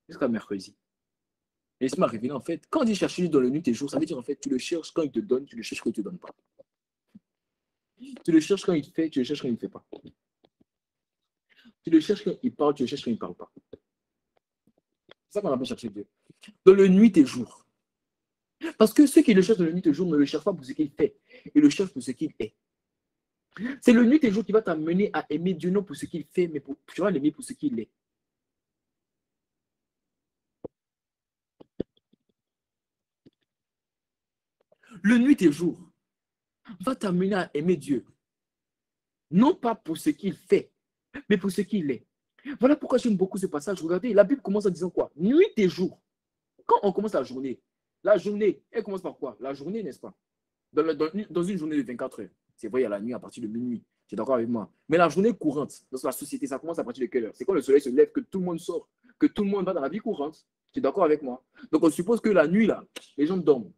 jusqu'à mercredi. Laisse-moi révéler en fait, quand on dit chercher dans le nuit et jour, ça veut dire en fait, tu le cherches quand il te donne, tu le cherches quand il ne te donne pas. Tu le cherches quand il fait, tu le cherches quand il ne fait pas. Tu le cherches quand il parle, tu le cherches quand il ne parle pas. C'est ça qu'on appelle chercher Dieu. Dans le nuit et jour. Parce que ceux qui le cherchent dans le nuit et jour ne le cherchent pas pour ce qu'il fait, ils le cherchent pour ce qu'il est. C'est le nuit et jour qui va t'amener à aimer Dieu non pour ce qu'il fait, mais tu vas l'aimer pour ce qu'il est. Le nuit et jour va t'amener à aimer Dieu. Non pas pour ce qu'il fait, mais pour ce qu'il est. Voilà pourquoi j'aime beaucoup ce passage. Regardez, la Bible commence en disant quoi? Nuit et jour. Quand on commence la journée, elle commence par quoi? La journée, n'est-ce pas? Dans une journée de 24 heures. C'est vrai, il y a la nuit à partir de minuit. Tu es d'accord avec moi? Mais la journée courante, dans la société, ça commence à partir de quelle heure? C'est quand le soleil se lève, que tout le monde sort, que tout le monde va dans la vie courante. Tu es d'accord avec moi? Donc on suppose que la nuit, là, les gens dorment.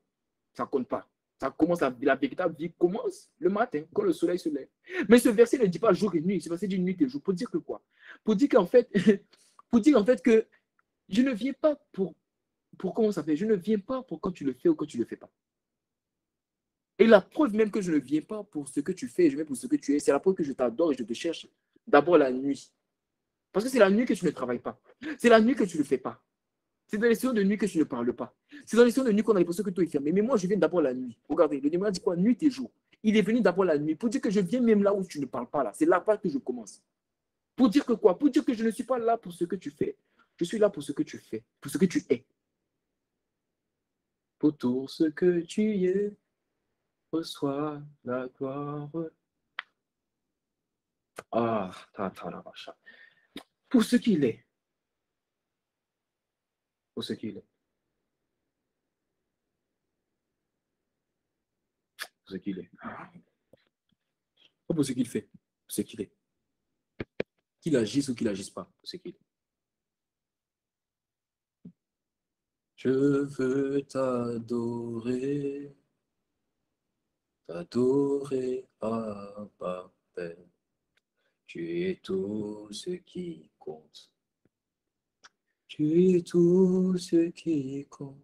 Ça ne compte pas. Ça commence la véritable vie commence le matin, quand le soleil se lève. Mais ce verset ne dit pas jour et nuit, ce verset dit nuit et jour. Pour dire que quoi? Pour dire qu'en fait, pour dire en fait que je ne viens pas pour comment ça fait? Je ne viens pas pour quand tu le fais ou quand tu ne le fais pas. Et la preuve même que je ne viens pas pour ce que tu fais, je viens pour ce que tu es, c'est la preuve que je t'adore et je te cherche d'abord la nuit. Parce que c'est la nuit que tu ne travailles pas. C'est la nuit que tu ne le fais pas. C'est dans les sessions de nuit que tu ne parles pas. C'est dans les sessions de nuit qu'on a l'impression que tout est fermé. Mais moi, je viens d'abord la nuit. Regardez, le numéro dit quoi? Nuit et jour. Il est venu d'abord la nuit pour dire que je viens même là où tu ne parles pas. Là. C'est là-bas que je commence. Pour dire que quoi? Pour dire que je ne suis pas là pour ce que tu fais. Je suis là pour ce que tu fais, pour ce que tu es. Pour tout ce que tu es, reçois la gloire. Ah, la vache. Pour ce qu'il est. Pour ce qu'il est. Pour ce qu'il est. Pas pour ce qu'il fait. Pour ce qu'il est. Qu'il agisse ou qu'il n'agisse pas. Pour ce qu'il est. Je veux t'adorer. T'adorer, Abba Père. Tu es tout ce qui compte. Tu es tout ce qui compte.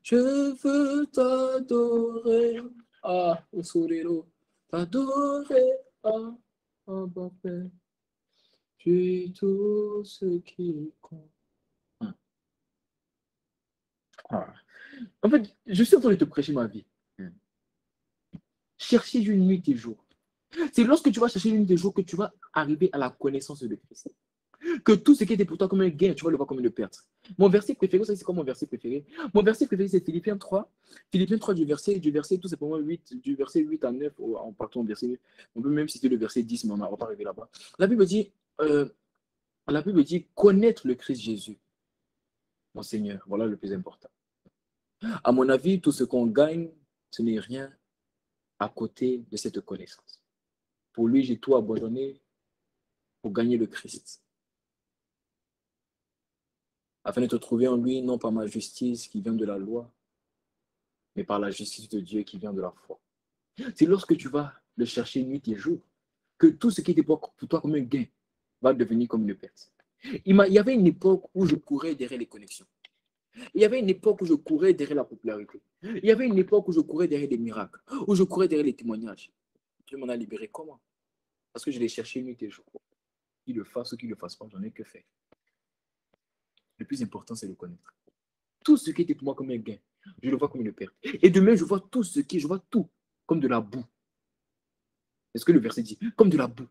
Je veux t'adorer. Ah, au sourire. T'adorer, Abba Père. Tu es tout ce qui compte. Ah. En fait, je suis en train de te prêcher ma vie. Chercher une nuit et jour. C'est lorsque tu vas chercher une nuit et jour que tu vas arriver à la connaissance de Christ. Que tout ce qui était pour toi comme un gain, tu vas le voir comme une perte. Mon verset préféré, ça c'est quoi mon verset préféré? Mon verset préféré, c'est Philippiens 3. Philippiens 3 du verset tout simplement 8, du verset 8 à 9, en partant au verset 9. On peut même citer le verset 10, mais on va pas arriver là-bas. Euh, la Bible dit connaître le Christ Jésus, mon Seigneur. Voilà le plus important. À mon avis, tout ce qu'on gagne, ce n'est rien à côté de cette connaissance. Pour lui, j'ai tout abandonné pour gagner le Christ. Afin de te trouver en lui, non par ma justice qui vient de la loi, mais par la justice de Dieu qui vient de la foi. C'est lorsque tu vas le chercher nuit et jour que tout ce qui était pour toi comme un gain va devenir comme une perte. Il y avait une époque où je courais derrière les connexions. Il y avait une époque où je courais derrière la popularité. Il y avait une époque où je courais derrière des miracles, où je courais derrière les témoignages. Dieu m'en a libéré comment? Parce que je l'ai cherché nuit et jour. Qu'il le fasse ou qu'il ne le fasse pas, j'en ai que faire. Le plus important, c'est de le connaître. Tout ce qui était pour moi comme un gain, je le vois comme une perte. Et demain, je vois tout comme de la boue. C'est ce que le verset dit, comme de la boue.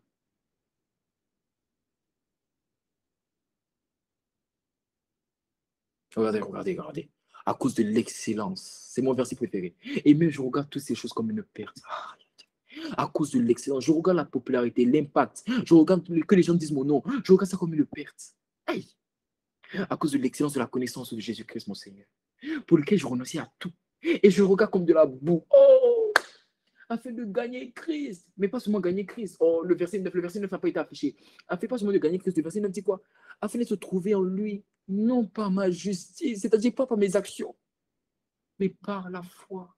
Regardez. À cause de l'excellence. C'est mon verset préféré. Et même, je regarde toutes ces choses comme une perte. À cause de l'excellence. Je regarde la popularité, l'impact. Je regarde que les gens disent mon nom. Je regarde ça comme une perte. Hey! À cause de l'excellence de la connaissance de Jésus-Christ, mon Seigneur, pour lequel je renonçais à tout. Et je regarde comme de la boue. Oh! Afin de gagner Christ. Mais pas seulement gagner Christ. Oh, le verset 9 n'a pas été affiché. Afin pas seulement de gagner Christ. Le verset 9 dit quoi? Afin de se trouver en lui, non par ma justice, c'est-à-dire pas par mes actions, mais par la foi.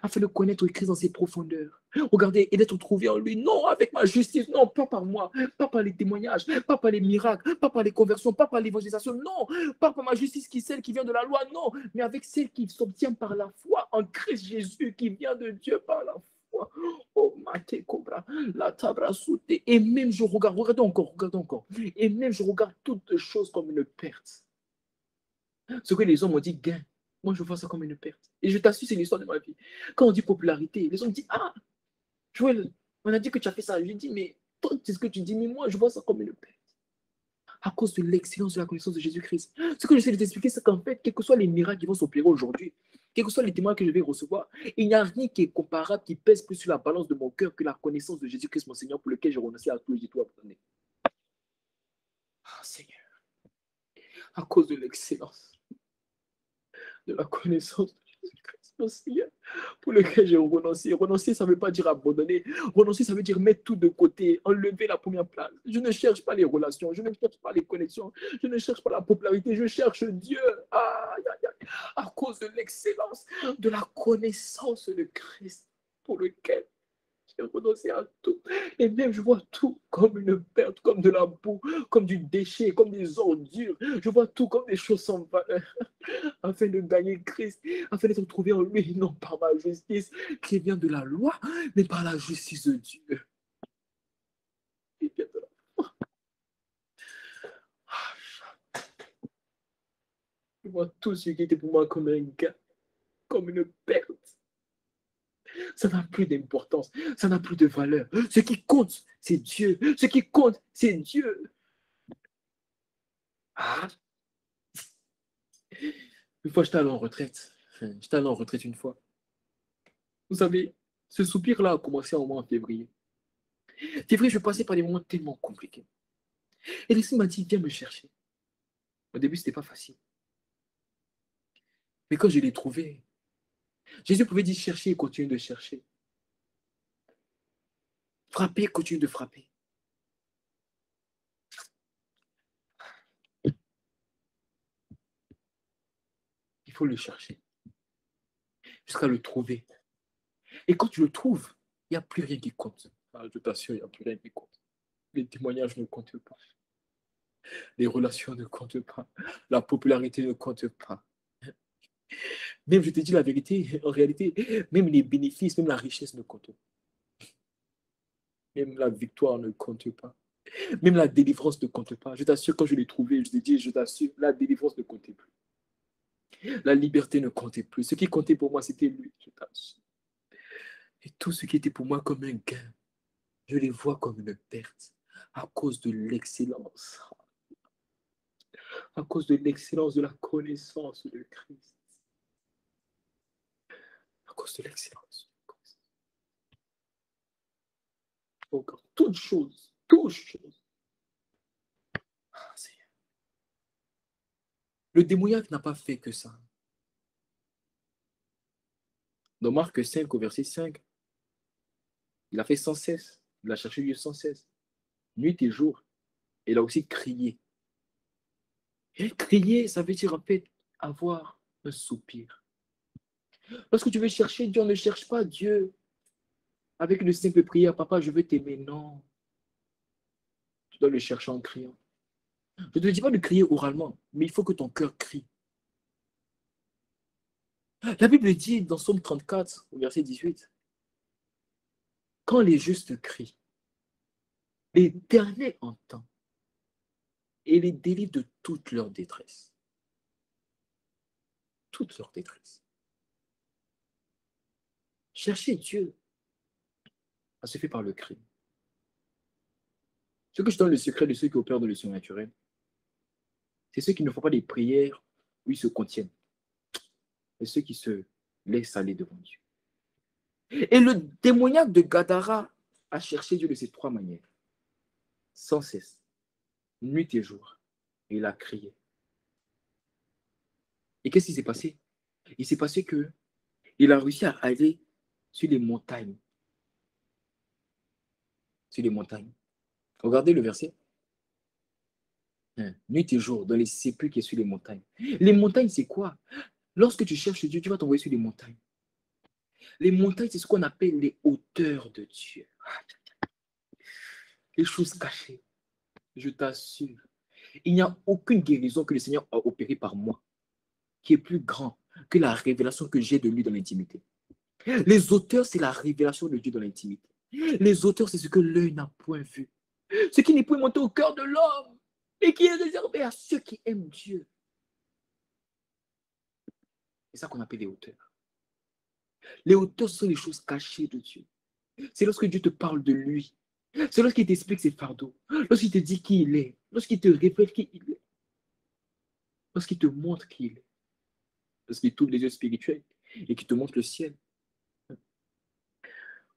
Afin de connaître Christ dans ses profondeurs. Regardez, et d'être trouvé en lui, non avec ma justice, non, pas par moi, pas par les témoignages, pas par les miracles, pas par les conversions, pas par l'évangélisation, non, pas par ma justice qui est celle qui vient de la loi, non, mais avec celle qui s'obtient par la foi en Christ Jésus, qui vient de Dieu par la foi. Oh, Mate Cobra, la Tabra Souté. Et même je regarde, regardons encore, et même je regarde toutes choses comme une perte. Ce que les hommes ont dit gain, moi je vois ça comme une perte. Et je t'assure, c'est l'histoire de ma vie. Quand on dit popularité, les hommes disent ah, Joël, on a dit que tu as fait ça. Je dis mais toi, c'est ce que tu dis, mais moi je vois ça comme une perte. À cause de l'excellence de la connaissance de Jésus-Christ. Ce que j'essaie de t'expliquer, c'est qu'en fait, quels que soient les miracles qui vont s'opérer aujourd'hui, quels que soient les témoins que je vais recevoir, il n'y a rien qui est comparable, qui pèse plus sur la balance de mon cœur que la connaissance de Jésus-Christ, mon Seigneur, pour lequel j'ai renoncé à tout et j'ai tout abandonné. Ah, Seigneur, à cause de l'excellence de la connaissance de Jésus-Christ, mon Seigneur, pour lequel j'ai renoncé. Renoncer, ça ne veut pas dire abandonner. Renoncer, ça veut dire mettre tout de côté, enlever la première place. Je ne cherche pas les relations, je ne cherche pas les connexions, je ne cherche pas la popularité, je cherche Dieu. Aïe, aïe, aïe. À cause de l'excellence, de la connaissance de Christ, pour lequel j'ai renoncé à tout. Et même, je vois tout comme une perte, comme de la boue, comme du déchet, comme des ordures. Je vois tout comme des choses sans valeur. Afin de gagner Christ, afin d'être trouvé en lui, non par ma justice qui vient de la loi, mais par la justice de Dieu. Je vois tout ce qui était pour moi comme un gain, comme une perte. Ça n'a plus d'importance, ça n'a plus de valeur. Ce qui compte, c'est Dieu. Ce qui compte, c'est Dieu. Ah. Une fois, j'étais allé en retraite. J'étais allé en retraite une fois. Vous savez, ce soupir-là a commencé au mois en février. Février, je passais par des moments tellement compliqués. Et l'esprit m'a dit, viens me chercher. Au début, ce n'était pas facile. Mais quand je l'ai trouvé, Jésus pouvait dire chercher et continuer de chercher. Frapper, continuer de frapper. Il faut le chercher jusqu'à le trouver. Et quand tu le trouves, il n'y a plus rien qui compte. Ah, je t'assure, il n'y a plus rien qui compte. Les témoignages ne comptent pas. Les relations ne comptent pas. La popularité ne compte pas. Même, je te dis la vérité, en réalité, même les bénéfices, même la richesse ne compte pas. Même la victoire ne compte pas. Même la délivrance ne compte pas. Je t'assure, quand je l'ai trouvé, je t'ai dit, je t'assure, la délivrance ne comptait plus. La liberté ne comptait plus. Ce qui comptait pour moi, c'était lui. Je t'assure. Et tout ce qui était pour moi comme un gain, je les vois comme une perte à cause de l'excellence, à cause de l'excellence de la connaissance de Christ, à cause de l'excellence. Encore toutes choses, toutes choses. Ah, le démoniaque n'a pas fait que ça. Dans Marc 5, au verset 5, il a fait sans cesse. Il a cherché Dieu sans cesse, nuit et jour. Et il a aussi crié. Et crier, ça veut dire en fait avoir un soupir. Lorsque tu veux chercher Dieu, on ne cherche pas Dieu avec une simple prière, papa, je veux t'aimer. Non, tu dois le chercher en criant. Je ne te dis pas de crier oralement, mais il faut que ton cœur crie. La Bible dit dans Psaume 34, au verset 18, quand les justes crient, l'Éternel entend et les délivre de toute leur détresse. Toute leur détresse. Chercher Dieu, ça se fait par le cri. Ce que je donne le secret de ceux qui opèrent dans le surnaturel, c'est ceux qui ne font pas des prières où ils se contiennent. C'est ceux qui se laissent aller devant Dieu. Et le démoniaque de Gadara a cherché Dieu de ces trois manières, sans cesse, nuit et jour. Et il a crié. Et qu'est-ce qui s'est passé? Il s'est passé que il a réussi à aller sur les montagnes. Sur les montagnes. Regardez le verset. Nuit et jour, dans les sépulcres et sur les montagnes. Les montagnes, c'est quoi? Lorsque tu cherches Dieu, tu vas t'envoyer sur les montagnes. Les montagnes, c'est ce qu'on appelle les hauteurs de Dieu. Les choses cachées. Je t'assure. Il n'y a aucune guérison que le Seigneur a opérée par moi qui est plus grand que la révélation que j'ai de lui dans l'intimité. Les auteurs, c'est la révélation de Dieu dans l'intimité. Les auteurs, c'est ce que l'œil n'a point vu. Ce qui n'est point monté au cœur de l'homme et qui est réservé à ceux qui aiment Dieu. C'est ça qu'on appelle les auteurs. Les auteurs sont les choses cachées de Dieu. C'est lorsque Dieu te parle de lui. C'est lorsqu'il t'explique ses fardeaux. Lorsqu'il te dit qui il est. Lorsqu'il te révèle qui il est. Lorsqu'il te montre qui il est. Lorsqu'il t'ouvre les yeux spirituels et qu'il te montre le ciel.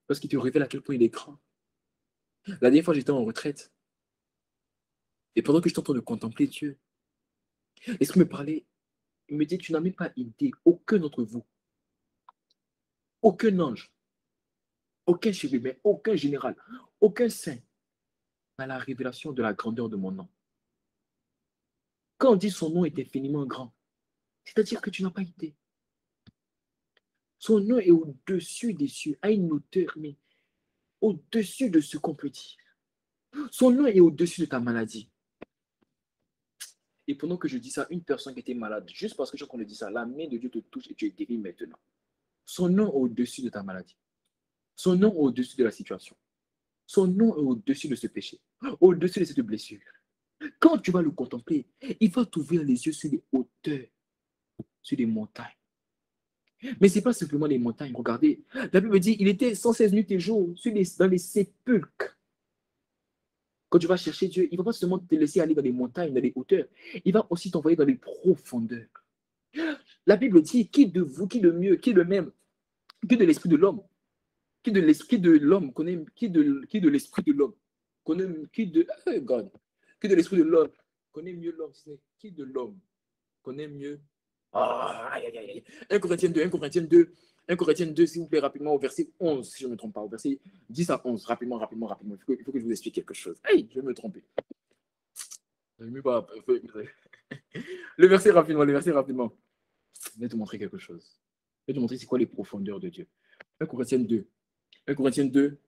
Lorsqu'il te révèle à quel point il est grand. La dernière fois, j'étais en retraite. Et pendant que j'étais en train de contempler Dieu, l'Esprit me parlait. Il me dit, tu n'as même pas idée, aucun d'entre vous, aucun ange, aucun chérubin, aucun général, aucun saint n'a la révélation de la grandeur de mon nom. Quand on dit son nom est infiniment grand, c'est-à-dire que tu n'as pas idée. Son nom est au-dessus des cieux, à une hauteur, mais au-dessus de ce qu'on peut dire. Son nom est au-dessus de ta maladie. Et pendant que je dis ça, une personne qui était malade, juste parce que je suis en train de dire ça, la main de Dieu te touche et tu es guéri maintenant. Son nom est au-dessus de ta maladie. Son nom est au-dessus de la situation. Son nom est au-dessus de ce péché, au-dessus de cette blessure. Quand tu vas le contempler, il va t'ouvrir les yeux sur les hauteurs, sur les montagnes. Mais ce n'est pas simplement les montagnes. Regardez, la Bible dit il était 116 nuits et jours dans les sépulcres. Quand tu vas chercher Dieu, il ne va pas seulement te laisser aller dans les montagnes, dans les hauteurs. Il va aussi t'envoyer dans les profondeurs. La Bible dit qui de vous, qui de mieux, qui de même, qui de l'esprit de l'homme, qui de l'esprit de l'homme connaît, qui de l'esprit de l'homme connaît, God, qui de l'esprit de l'homme connaît mieux l'homme, qui de l'homme connaît mieux. Ah, aïe, aïe, aïe. 1 Corinthiens 2, 1 Corinthiens 2, 1 Corinthiens 2, s'il vous plaît, rapidement, au verset 11, si je ne me trompe pas, au verset 10 à 11, rapidement, rapidement, rapidement. Il faut que je vous explique quelque chose. Hey, je vais me tromper. Le verset rapidement, le verset rapidement. Je vais te montrer quelque chose. Je vais te montrer c'est quoi les profondeurs de Dieu. 1 Corinthiens 2, 1 Corinthiens 2,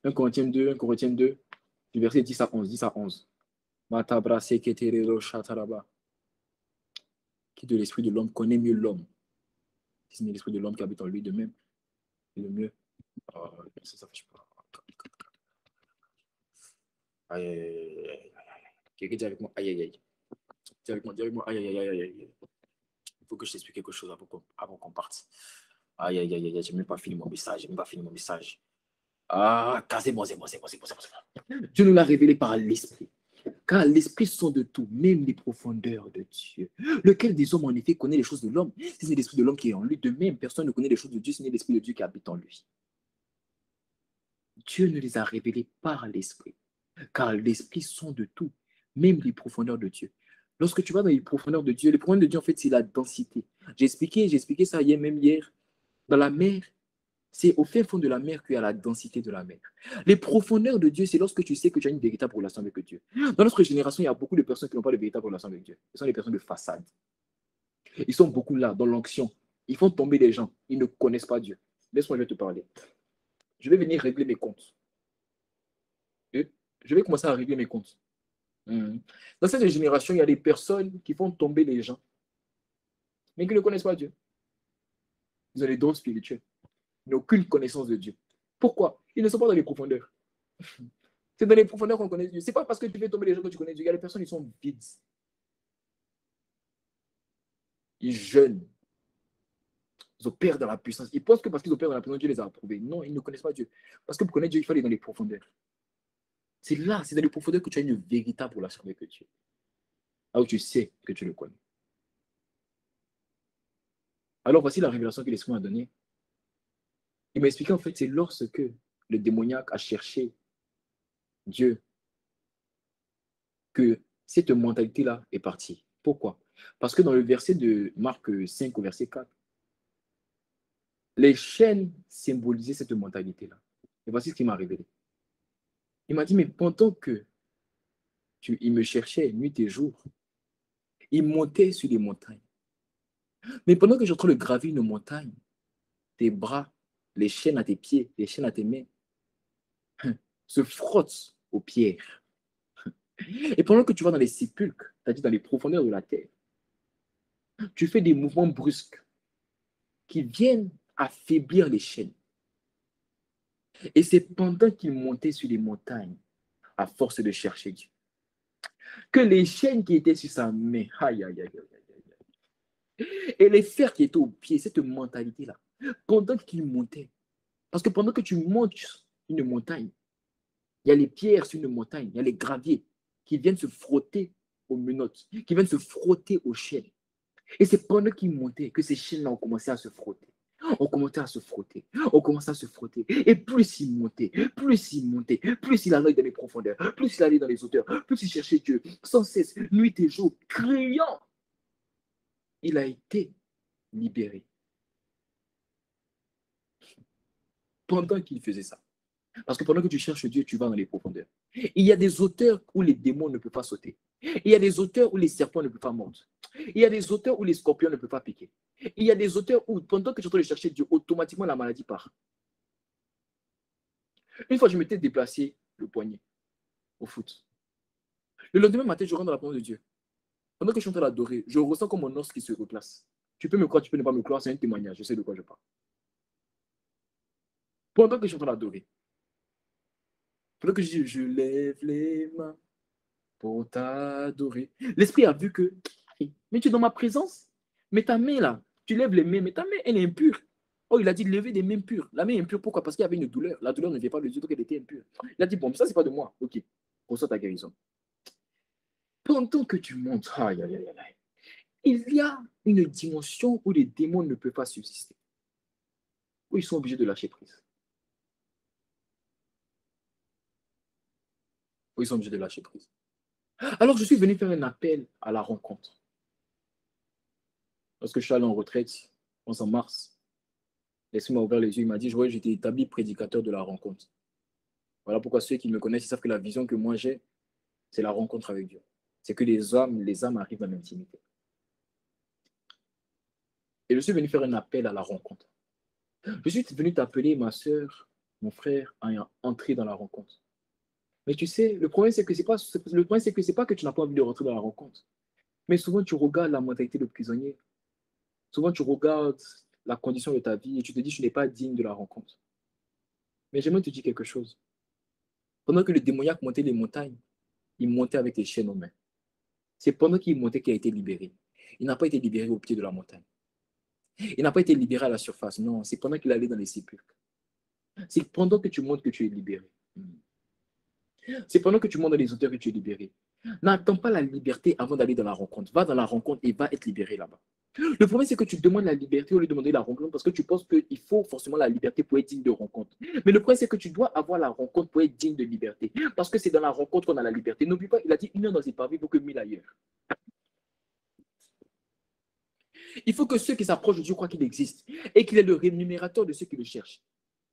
1 Corinthiens 2, 1 Corinthiens 2, du verset 10 à 11, 10 à 11. Qui de l'esprit de l'homme connaît mieux l'homme. Si ce n'est l'esprit de l'homme qui habite en lui de même, c'est le mieux. Ça fâche pas. Aïe, aïe, aïe, aïe. Quelqu'un dit avec moi, aïe, aïe, aïe. Dis avec moi, aïe, aïe, aïe, aïe, aïe. Il faut que je t'explique quelque chose avant qu'on parte. Aïe, aïe, aïe, aïe, j'ai même pas fini mon message, j'ai même pas fini mon message. Ah, car c'est bon, c'est bon, c'est bon, c'est bon, c'est bon, c'est bon. Dieu nous l'a révélé par l'Esprit. Car l'Esprit sont de tout, même les profondeurs de Dieu. Lequel des hommes, en effet, connaît les choses de l'homme? Si c'est l'Esprit de l'homme qui est en lui, de même, personne ne connaît les choses de Dieu, si ce n'est l'Esprit de Dieu qui habite en lui. Dieu nous les a révélés par l'Esprit. Car l'Esprit sont de tout, même les profondeurs de Dieu. Lorsque tu vas dans les profondeurs de Dieu, les profondeurs de Dieu, en fait, c'est la densité. J'ai expliqué ça hier, même hier. Dans la mer, c'est au fin fond de la mer qu'il y a la densité de la mer. Les profondeurs de Dieu, c'est lorsque tu sais que tu as une véritable relation avec Dieu. Dans notre génération, il y a beaucoup de personnes qui n'ont pas de véritable relation avec Dieu. Ce sont des personnes de façade. Ils sont beaucoup là, dans l'onction. Ils font tomber les gens. Ils ne connaissent pas Dieu. Laisse-moi, je vais te parler. Je vais venir régler mes comptes. Je vais commencer à régler mes comptes. Dans cette génération, il y a des personnes qui font tomber les gens, mais qui ne connaissent pas Dieu. Ils ont des dons spirituels. Ils n'ont aucune connaissance de Dieu. Pourquoi? Ils ne sont pas dans les profondeurs. C'est dans les profondeurs qu'on connaît Dieu. Ce n'est pas parce que tu fais tomber les gens que tu connais Dieu. Il y a des personnes qui sont vides. Ils jeûnent. Ils opèrent dans la puissance. Ils pensent que parce qu'ils opèrent dans la puissance, Dieu les a approuvés. Non, ils ne connaissent pas Dieu. Parce que pour connaître Dieu, il faut aller dans les profondeurs. C'est là, c'est dans les profondeurs que tu as une véritable relation avec Dieu. Là où tu sais que tu le connais. Alors voici la révélation que l'Esprit m'a donnée. Il m'a expliqué en fait, c'est lorsque le démoniaque a cherché Dieu que cette mentalité-là est partie. Pourquoi? Parce que dans le verset de Marc 5 au verset 4, les chaînes symbolisaient cette mentalité-là. Et voici ce qu'il m'a révélé. Il m'a dit, mais pendant que il me cherchait nuit et jour, il montait sur les montagnes. Mais pendant que je suis en train de gravir une montagne, tes bras, les chaînes à tes pieds, les chaînes à tes mains, se frottent aux pierres. Et pendant que tu vas dans les sépulcres, c'est-à-dire dans les profondeurs de la terre, tu fais des mouvements brusques qui viennent affaiblir les chaînes. Et c'est pendant qu'il montait sur les montagnes, à force de chercher Dieu, que les chaînes qui étaient sur sa main, aïe, aïe, aïe, aïe, aïe, et les fers qui étaient au pied, cette mentalité-là, pendant qu'il montait, parce que pendant que tu montes une montagne, il y a les pierres sur une montagne, il y a les graviers qui viennent se frotter aux menottes, qui viennent se frotter aux chaînes. Et c'est pendant qu'il montait que ces chaînes-là ont commencé à se frotter. On commençait à se frotter, on commençait à se frotter. Et plus il montait, plus il allait dans les profondeurs, plus il allait dans les hauteurs, plus il cherchait Dieu, sans cesse, nuit et jour, criant. Il a été libéré pendant qu'il faisait ça. Parce que pendant que tu cherches Dieu, tu vas dans les profondeurs. Il y a des hauteurs où les démons ne peuvent pas sauter. Il y a des hauteurs où les serpents ne peuvent pas mordre. Il y a des hauteurs où les scorpions ne peuvent pas piquer. Il y a des hauteurs où, pendant que tu es en train de chercher Dieu, automatiquement la maladie part. Une fois, je m'étais déplacé le poignet au foot. Le lendemain matin, je rentre dans la présence de Dieu. Pendant que je suis en train d'adorer, je ressens comme mon os qui se replace. Tu peux me croire, tu peux ne pas me croire, c'est un témoignage, je sais de quoi je parle. Pendant que je suis en train d'adorer, pendant que je lève les mains pour t'adorer, l'esprit a vu que, mais tu es dans ma présence, mais ta main là, tu lèves les mains, mais ta main, elle est impure. Oh, il a dit lever des mains pures. La main impure, pourquoi? Parce qu'il y avait une douleur. La douleur ne vient pas de Dieu, donc elle était impure. Il a dit, bon, ça, c'est pas de moi. Ok, reçois ta guérison. Pendant que tu montes, aïe, aïe, aïe, aïe, il y a une dimension où les démons ne peuvent pas subsister, où ils sont obligés de lâcher prise. Où ils sont obligés de lâcher prise. Alors, je suis venu faire un appel à la rencontre. Lorsque je suis allé en retraite, en mars, l'Esprit m'a ouvert les yeux, il m'a dit, ouais, j'étais établi prédicateur de la rencontre. Voilà pourquoi ceux qui me connaissent, ils savent que la vision que moi j'ai, c'est la rencontre avec Dieu. C'est que les âmes arrivent à l'intimité. Et je suis venu faire un appel à la rencontre. Je suis venu t'appeler, ma soeur, mon frère, à entrer dans la rencontre. Mais tu sais, le problème, c'est que c'est pas que tu n'as pas envie de rentrer dans la rencontre. Mais souvent, tu regardes la mentalité de prisonnier. Souvent, tu regardes la condition de ta vie et tu te dis, je n'ai pas digne de la rencontre. Mais j'aimerais te dire quelque chose. Pendant que le démoniaque montait les montagnes, il montait avec les chaînes aux mains. C'est pendant qu'il montait qu'il a été libéré. Il n'a pas été libéré au pied de la montagne. Il n'a pas été libéré à la surface. Non, c'est pendant qu'il allait dans les sépulcres. C'est pendant que tu montes que tu es libéré. C'est pendant que tu montes dans les hauteurs que tu es libéré. N'attends pas la liberté avant d'aller dans la rencontre. Va dans la rencontre et va être libéré là-bas. Le problème, c'est que tu demandes la liberté au lieu de demander la rencontre parce que tu penses qu'il faut forcément la liberté pour être digne de rencontre. Mais le problème, c'est que tu dois avoir la rencontre pour être digne de liberté. Parce que c'est dans la rencontre qu'on a la liberté. N'oublie pas, il a dit 1 heure dans ses parvis, il faut que 1000 ailleurs. Il faut que ceux qui s'approchent de Dieu croient qu'il existe et qu'il est le rémunérateur de ceux qui le cherchent.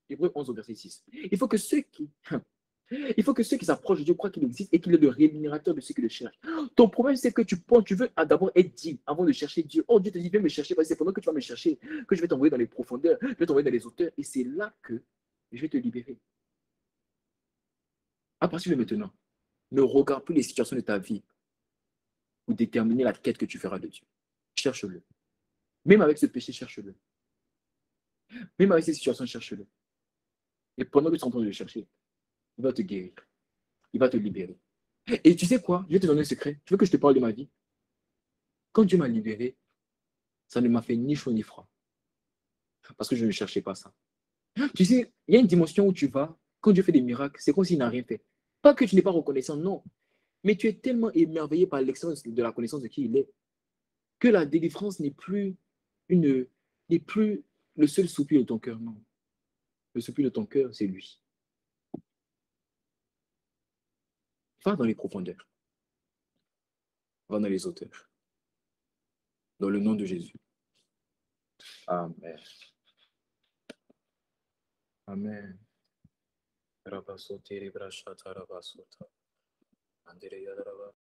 Hébreux 11 au verset 6. Il faut que ceux qui s'approchent de Dieu croient qu'il existe et qu'il est le rémunérateur de ceux qui le cherchent. Ton problème, c'est que tu veux d'abord être digne avant de chercher Dieu. Oh, Dieu te dit, viens me chercher, parce que c'est pendant que tu vas me chercher que je vais t'envoyer dans les profondeurs, je vais t'envoyer dans les hauteurs, et c'est là que je vais te libérer. À partir de maintenant, ne regarde plus les situations de ta vie pour déterminer la quête que tu feras de Dieu. Cherche-le. Même avec ce péché, cherche-le. Même avec ces situations, cherche-le. Et pendant que tu es en train de le chercher, il va te guérir. Il va te libérer. Et tu sais quoi? Je vais te donner un secret. Tu veux que je te parle de ma vie? Quand Dieu m'a libéré, ça ne m'a fait ni chaud ni froid. Parce que je ne cherchais pas ça. Tu sais, il y a une dimension où tu vas, quand Dieu fait des miracles, c'est comme s'il n'a rien fait. Pas que tu n'es pas reconnaissant, non. Mais tu es tellement émerveillé par l'excellence de la connaissance de qui il est, que la délivrance n'est plus le seul soupir de ton cœur, non. Le soupir de ton cœur, c'est lui. Va dans les profondeurs. Va dans les hauteurs. Dans le nom de Jésus. Amen. Amen.